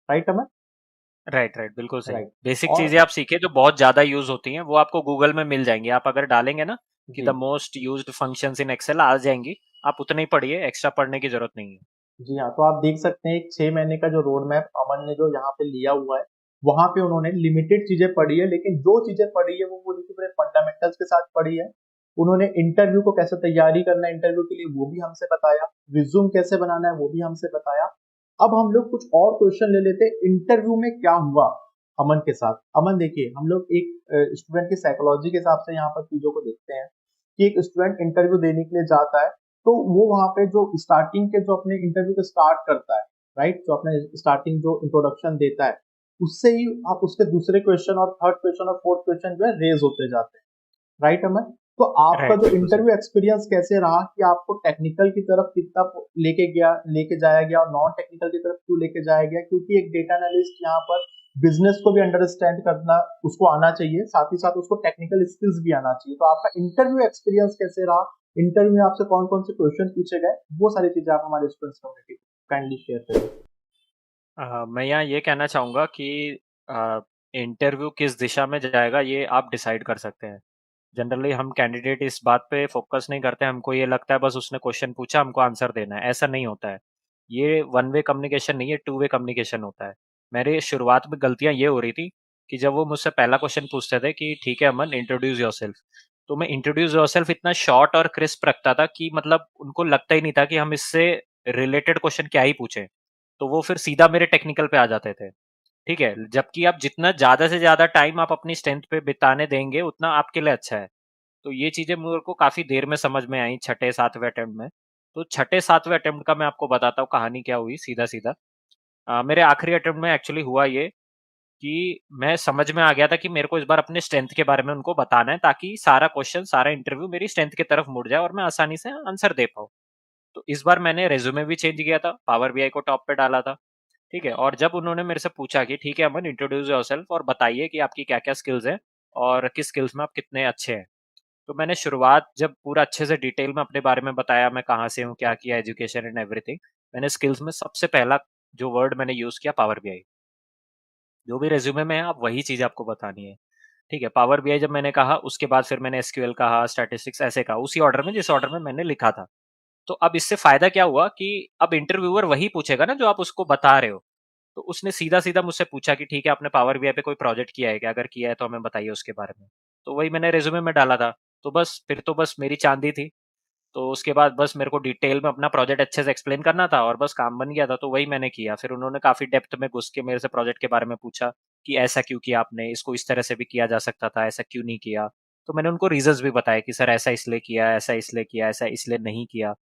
राइट अमन? राइट राइट, बिल्कुल सही। राइट। बेसिक और चीजें आप सीखे जो बहुत ज्यादा यूज होती हैं वो आपको गूगल में मिल जाएंगी। आप अगर डालेंगे ना कि द जी most used functions in Excel आ जाएंगी, आप उतने ही पढ़िए, एक्स्ट्रा पढ़ने की जरूरत नहीं है। जी हाँ, तो आप देख सकते हैं एक 6 महीने का जो रोड मैप अमन ने जो यहाँ पे लिया हुआ है, वहां पे उन्होंने लिमिटेड चीजें पढ़ी है, लेकिन जो चीजें पढ़ी है वो पूरी की पूरे फंडामेंटल्स के साथ पढ़ी है। उन्होंने इंटरव्यू को कैसे तैयारी करना है इंटरव्यू के लिए वो भी हमसे बताया, रिज्यूम कैसे बनाना है वो भी हमसे बताया। अब हम लोग कुछ और क्वेश्चन ले लेते हैं इंटरव्यू में क्या हुआ अमन के साथ। अमन देखिए, हम लोग एक स्टूडेंट की साइकोलॉजी के हिसाब से यहाँ पर चीजों को देखते हैं कि एक स्टूडेंट इंटरव्यू देने के लिए जाता है तो वो वहां पे जो स्टार्टिंग के जो अपने इंटरव्यू को स्टार्ट करता है, राइट, जो अपने स्टार्टिंग जो इंट्रोडक्शन देता है उससे ही आप उसके दूसरे क्वेश्चन और थर्ड क्वेश्चन और फोर्थ क्वेश्चन जो है रेज होते जाते हैं। राइट अमन? तो आपका राइट, जो बिल्कुल सही। इंटरव्यू एक्सपीरियंस कैसे रहा कि आपको टेक्निकल की तरफ कितना लेके जाया गया और नॉन टेक्निकल की तरफ क्यों लेके जाया गया? क्योंकि एक डेटा एनालिस्ट यहाँ पर बिजनेस को भी अंडरस्टैंड करना उसको आना चाहिए, साथ ही साथ उसको टेक्निकल स्किल्स भी आना चाहिए। तो आपका इंटरव्यू एक्सपीरियंस कैसे रहा, इंटरव्यू में आपसे कौन कौन से क्वेश्चन पूछे गए, वो सारी चीजें आप हमारे स्टूडेंट्स कम्युनिटी को काइंडली शेयर करें। मैं यहाँ ये कहना चाहूंगा कि इंटरव्यू किस दिशा में जाएगा ये आप डिसाइड कर सकते हैं। जनरली हम कैंडिडेट इस बात पे फोकस नहीं करते, हमको ये लगता है बस उसने क्वेश्चन पूछा हमको आंसर देना है। ऐसा नहीं होता है। ये वन वे कम्युनिकेशन नहीं है, टू वे कम्युनिकेशन होता है। मेरे शुरुआत में गलतियां ये हो रही थी कि जब वो मुझसे पहला क्वेश्चन पूछते थे कि ठीक है अमन इंट्रोड्यूस योरसेल्फ, तो मैं इंट्रोड्यूस योरसेल्फ इतना शॉर्ट और क्रिस्प रखता था कि मतलब उनको लगता ही नहीं था कि हम इससे रिलेटेड क्वेश्चन क्या ही पूछें। तो वो फिर सीधा मेरे टेक्निकल पे आ जाते थे। ठीक है, जबकि आप जितना ज्यादा से ज्यादा टाइम आप अपनी स्ट्रेंथ पे बिताने देंगे उतना आपके लिए अच्छा है। तो ये चीजें मेरे को काफी देर में समझ में आई, छठे सातवें अटेम्प्ट में। तो छठे सातवें अटेम्प्ट का मैं आपको बताता हूँ कहानी क्या हुई सीधा सीधा। मेरे आखिरी अटेम्प्ट में एक्चुअली हुआ ये कि मैं समझ में आ गया था कि मेरे को इस बार अपने स्ट्रेंथ के बारे में उनको बताना है, ताकि सारा क्वेश्चन सारा इंटरव्यू मेरी स्ट्रेंथ की तरफ मुड़ जाए और मैं आसानी से आंसर दे पाऊँ। तो इस बार मैंने रेज्यूमे भी चेंज किया था, पावर बीआई को टॉप पे डाला था। ठीक है, और जब उन्होंने मेरे से पूछा कि ठीक है अमन इंट्रोड्यूस योरसेल्फ और बताइए कि आपकी क्या क्या स्किल्स हैं और किस स्किल्स में आप कितने अच्छे हैं, तो मैंने शुरुआत जब पूरा अच्छे से डिटेल में अपने बारे में बताया, मैं कहाँ से हूँ, क्या किया, एजुकेशन एंड एवरीथिंग, मैंने स्किल्स में सबसे पहला जो वर्ड मैंने यूज किया पावर बीआई। जो भी रेज्यूमे में है आप वही चीज आपको बतानी है। ठीक है, पावर बीआई जब मैंने कहा उसके बाद फिर मैंने एसक्यूएल कहा, स्टैटिस्टिक्स ऐसे कहा, उसी ऑर्डर में जिस ऑर्डर में मैंने लिखा था। तो अब इससे फायदा क्या हुआ कि अब इंटरव्यूअर वही पूछेगा ना जो आप उसको बता रहे हो। तो उसने सीधा सीधा मुझसे पूछा कि ठीक है, आपने पावर बीआई पे कोई प्रोजेक्ट किया है क्या? अगर किया है तो हमें बताइए उसके बारे में। तो वही मैंने रिज्यूमे में डाला था। तो बस फिर तो बस मेरी चांदी थी। तो उसके बाद बस मेरे को डिटेल में अपना प्रोजेक्ट अच्छे से एक्सप्लेन करना था और बस काम बन गया था। तो वही मैंने किया। फिर उन्होंने काफी डेप्थ में घुस के मेरे से प्रोजेक्ट के बारे में पूछा कि ऐसा क्यों किया आपने, इसको इस तरह से भी किया जा सकता था, ऐसा क्यों नहीं किया। तो मैंने उनको रीजंस भी बताया कि सर ऐसा इसलिए किया, ऐसा इसलिए किया, ऐसा इसलिए नहीं किया।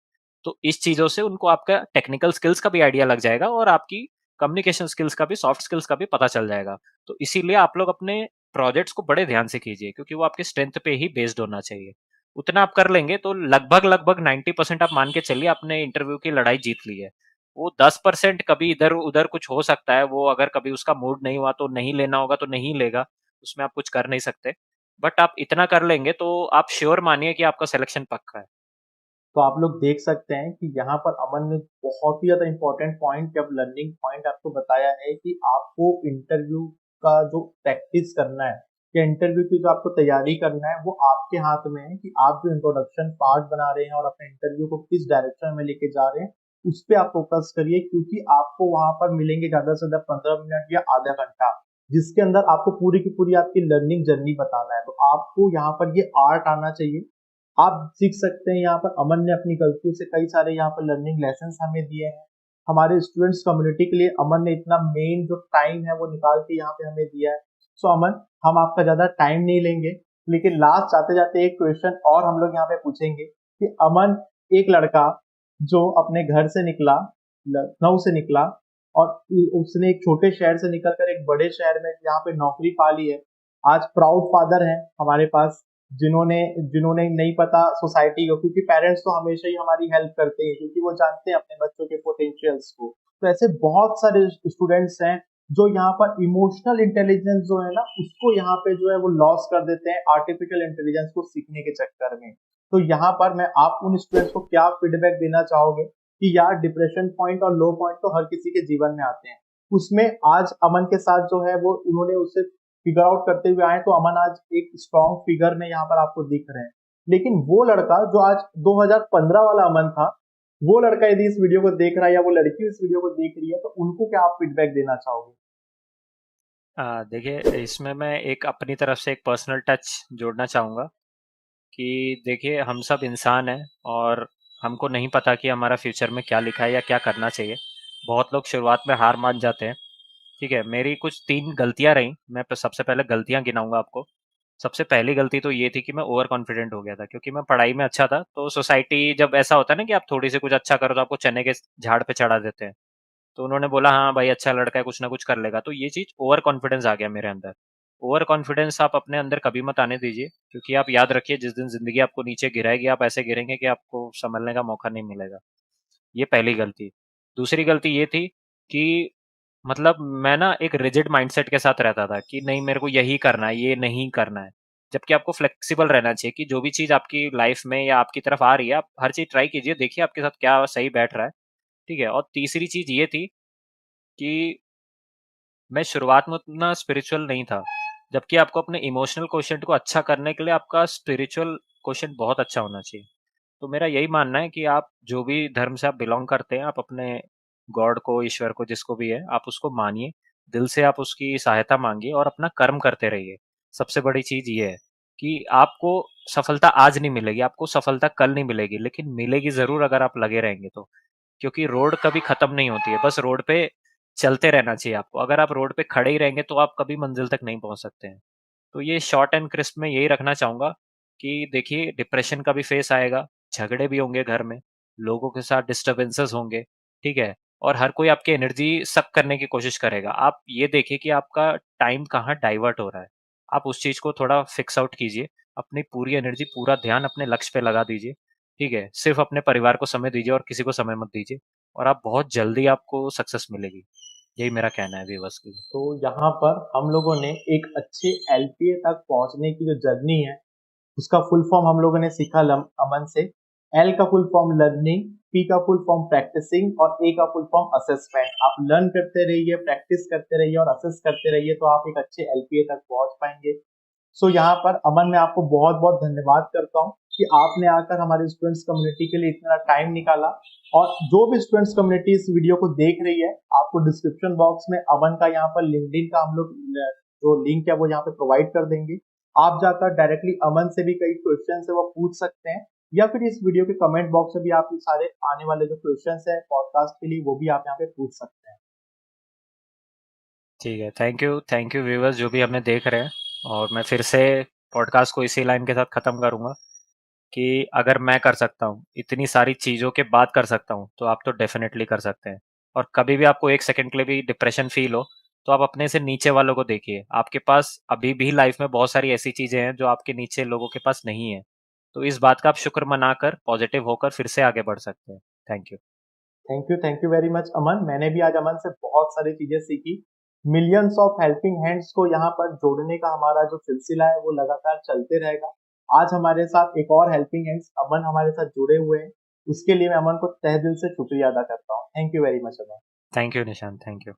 तो इस चीजों से उनको आपका टेक्निकल स्किल्स का भी आइडिया लग जाएगा और आपकी कम्युनिकेशन स्किल्स का भी, सॉफ्ट स्किल्स का भी पता चल जाएगा। तो इसीलिए आप लोग अपने प्रोजेक्ट्स को बड़े ध्यान से कीजिए, क्योंकि वो आपके स्ट्रेंथ पे ही बेस्ड होना चाहिए। उतना आप कर लेंगे तो लगभग लगभग 90% आप मान के चलिए आपने इंटरव्यू की लड़ाई जीत ली है। वो 10% कभी इधर उधर कुछ हो सकता है, वो अगर कभी उसका मूड नहीं हुआ तो नहीं लेना होगा तो नहीं लेगा, उसमें आप कुछ कर नहीं सकते। बट आप इतना कर लेंगे तो आप श्योर मानिए कि आपका सिलेक्शन पक्का है। तो आप लोग देख सकते हैं कि यहाँ पर अमन ने बहुत ही ज़्यादा इम्पोर्टेंट पॉइंट जब लर्निंग पॉइंट आपको बताया है कि आपको इंटरव्यू का जो प्रैक्टिस करना है या इंटरव्यू की जो आपको तैयारी करना है वो आपके हाथ में है कि आप जो इंट्रोडक्शन पार्ट बना रहे हैं और अपने इंटरव्यू को किस डायरेक्शन में लेके जा रहे हैं उस पर आप फोकस करिए, क्योंकि आपको वहां पर मिलेंगे ज्यादा से ज्यादा 15 मिनट या आधा घंटा जिसके अंदर आपको पूरी की पूरी आपकी लर्निंग जर्नी बताना है। तो आपको यहाँ पर ये आर्ट आना चाहिए। आप सीख सकते हैं। यहाँ पर अमन ने अपनी गलतियों से कई सारे यहाँ पर लर्निंग लेसन हमें दिए हैं। हमारे स्टूडेंट्स कम्युनिटी के लिए अमन ने इतना मेन जो टाइम है वो निकाल के यहाँ पे हमें दिया है। सो अमन, हम आपका ज्यादा टाइम नहीं लेंगे, लेकिन लास्ट जाते जाते एक क्वेश्चन और हम लोग यहाँ पे पूछेंगे कि अमन, एक लड़का जो अपने घर से निकला, लखनऊ से निकला और उसने एक छोटे शहर से निकलकर एक बड़े शहर में यहाँ पे नौकरी पा ली है। आज प्राउड फादर है हमारे पास, जिन्होंने जिन्होंने नहीं पता सोसाइटी को, क्योंकि पेरेंट्स तो हमेशा ही हमारी हेल्प करते हैं क्योंकि वो जानते हैं अपने बच्चों के पोटेंशियल्स को। तो ऐसे बहुत सारे स्टूडेंट्स हैं जो यहाँ पर इमोशनल इंटेलिजेंस जो है ना उसको यहाँ पे जो है वो लॉस कर देते हैं आर्टिफिशियल इंटेलिजेंस को सीखने के चक्कर में। तो यहाँ पर मैं आप उन स्टूडेंट्स को क्या फीडबैक देना चाहोगे कि यार डिप्रेशन पॉइंट और लो पॉइंट तो हर किसी के जीवन में आते हैं, उसमें आज अमन के साथ जो है वो उन्होंने उससे फिगर आउट करते हुए आए, तो अमन आज एक स्ट्रॉन्ग फिगर में यहाँ पर आपको दिख रहे हैं। लेकिन वो लड़का जो आज 2015 वाला अमन था, वो लड़का यदि इस वीडियो को देख रहा है या वो लड़की इस वीडियो को देख रही है तो उनको क्या आप फीडबैक देना चाहोगे? देखिए, इसमें मैं एक अपनी तरफ से एक पर्सनल टच जोड़ना चाहूँगा कि देखिए, हम सब इंसान हैं और हमको नहीं पता कि हमारा फ्यूचर में क्या लिखा है या क्या करना चाहिए। बहुत लोग शुरुआत में हार मान जाते हैं। ठीक है, मेरी कुछ 3 गलतियाँ रहीं। मैं सबसे पहले गलतियाँ गिनाऊँगा आपको। सबसे पहली गलती तो ये थी कि मैं ओवर कॉन्फिडेंट हो गया था, क्योंकि मैं पढ़ाई में अच्छा था। तो सोसाइटी जब ऐसा होता है ना कि आप थोड़ी सी कुछ अच्छा करो तो आपको चने के झाड़ पे चढ़ा देते हैं। तो उन्होंने बोला हाँ भाई अच्छा लड़का है, कुछ ना कुछ कर लेगा। तो ये चीज़ ओवर कॉन्फिडेंस आ गया मेरे अंदर। ओवर कॉन्फिडेंस आप अपने अंदर कभी मत आने दीजिए, क्योंकि आप याद रखिए जिस दिन ज़िंदगी आपको नीचे गिराएगी आप ऐसे गिरेंगे कि आपको संभलने का मौका नहीं मिलेगा। ये पहली गलती। दूसरी गलती ये थी कि मतलब मैं ना एक रिजिड माइंडसेट के साथ रहता था कि नहीं मेरे को यही करना है, ये नहीं करना है। जबकि आपको फ्लेक्सिबल रहना चाहिए कि जो भी चीज़ आपकी लाइफ में या आपकी तरफ आ रही है, आप हर चीज़ ट्राई कीजिए, देखिए आपके साथ क्या सही बैठ रहा है। ठीक है? और तीसरी चीज़ ये थी कि मैं शुरुआत में उतना स्पिरिचुअल नहीं था, जबकि आपको अपने इमोशनल क्वोशिएंट को अच्छा करने के लिए आपका स्पिरिचुअल क्वोशिएंट बहुत अच्छा होना चाहिए। तो मेरा यही मानना है कि आप जो भी धर्म से आप बिलॉन्ग करते हैं, आप अपने गॉड को, ईश्वर को, जिसको भी है, आप उसको मानिए, दिल से आप उसकी सहायता माँगिए और अपना कर्म करते रहिए। सबसे बड़ी चीज़ ये है कि आपको सफलता आज नहीं मिलेगी, आपको सफलता कल नहीं मिलेगी, लेकिन मिलेगी ज़रूर अगर आप लगे रहेंगे तो। क्योंकि रोड कभी खत्म नहीं होती है, बस रोड पे चलते रहना चाहिए आपको। अगर आप रोड पे खड़े ही रहेंगे तो आप कभी मंजिल तक नहीं पहुंच सकते हैं। तो ये शॉर्ट एंड क्रिस्प में यही रखना चाहूंगा कि देखिए, डिप्रेशन का भी फेस आएगा, झगड़े भी होंगे घर में, लोगों के साथ डिस्टरबेंसेस होंगे। ठीक है? और हर कोई आपकी एनर्जी सक करने की कोशिश करेगा। आप ये देखिए कि आपका टाइम कहाँ डाइवर्ट हो रहा है। आप उस चीज को थोड़ा फिक्स आउट कीजिए, अपनी पूरी एनर्जी, पूरा ध्यान अपने लक्ष्य पे लगा दीजिए। ठीक है? सिर्फ अपने परिवार को समय दीजिए और किसी को समय मत दीजिए, और आप बहुत जल्दी आपको सक्सेस मिलेगी। यही मेरा कहना है व्यूअर्स के लिए। तो यहाँ पर हम लोगों ने एक अच्छे एलपीए तक पहुंचने की जो जर्नी है उसका फुल फॉर्म हम लोगों ने सीखा अमन से। एल का फुल फॉर्म लर्निंग, पी का फुल फॉर्म प्रैक्टिसिंग और ए का फुल फॉर्म असेसमेंट। आप लर्न करते रहिए, प्रैक्टिस करते रहिए और असेस करते रहिए तो आप एक अच्छे एलपीए तक पहुंच पाएंगे। सो यहाँ पर अमन मैं आपको बहुत बहुत धन्यवाद करता हूँ कि आपने आकर हमारे स्टूडेंट्स कम्युनिटी के लिए इतना टाइम निकाला। और जो भी स्टूडेंट्स कम्युनिटी इस वीडियो को देख रही है, आपको डिस्क्रिप्शन बॉक्स में अमन का यहाँ पर लिंक्डइन का हम लोग जो लिंक है वो यहाँ पे प्रोवाइड कर देंगे। आप जाकर डायरेक्टली अमन से भी कई क्वेश्चन है वो पूछ सकते हैं, या फिर इस वीडियो के कमेंट बॉक्स में भी आप सारे आने वाले जो क्वेश्चन है पॉडकास्ट के लिए वो भी आप यहाँ पे पूछ सकते हैं। ठीक है, थैंक यू व्यूवर्स जो भी हमें देख रहे हैं। और मैं फिर से पॉडकास्ट को इसी लाइन के साथ ख़त्म करूँगा कि अगर मैं कर सकता हूँ, इतनी सारी चीज़ों के बाद कर सकता हूँ, तो आप तो डेफ़िनेटली कर सकते हैं। और कभी भी आपको 1 सेकंड के लिए भी डिप्रेशन फ़ील हो, तो आप अपने से नीचे वालों को देखिए। आपके पास अभी भी लाइफ़ में बहुत सारी ऐसी चीज़ें हैं जो आपके नीचे लोगों के पास नहीं है। तो इस बात का आप शुक्र मनाकर, पॉज़िटिव होकर फिर से आगे बढ़ सकते हैं। Thank you. Thank you very much Aman. मैंने भी आज अमन से बहुत सारी चीजें सीखी। मिलियंस ऑफ हेल्पिंग हैंड्स को यहाँ पर जोड़ने का हमारा जो सिलसिला है वो लगातार चलते रहेगा। आज हमारे साथ एक और हेल्पिंग हैंड्स अमन हमारे साथ जुड़े हुए हैं, उसके लिए मैं अमन को तहे दिल से शुक्रिया अदा करता हूँ। Thank you very much Aman. Thank you Nishant, thank you.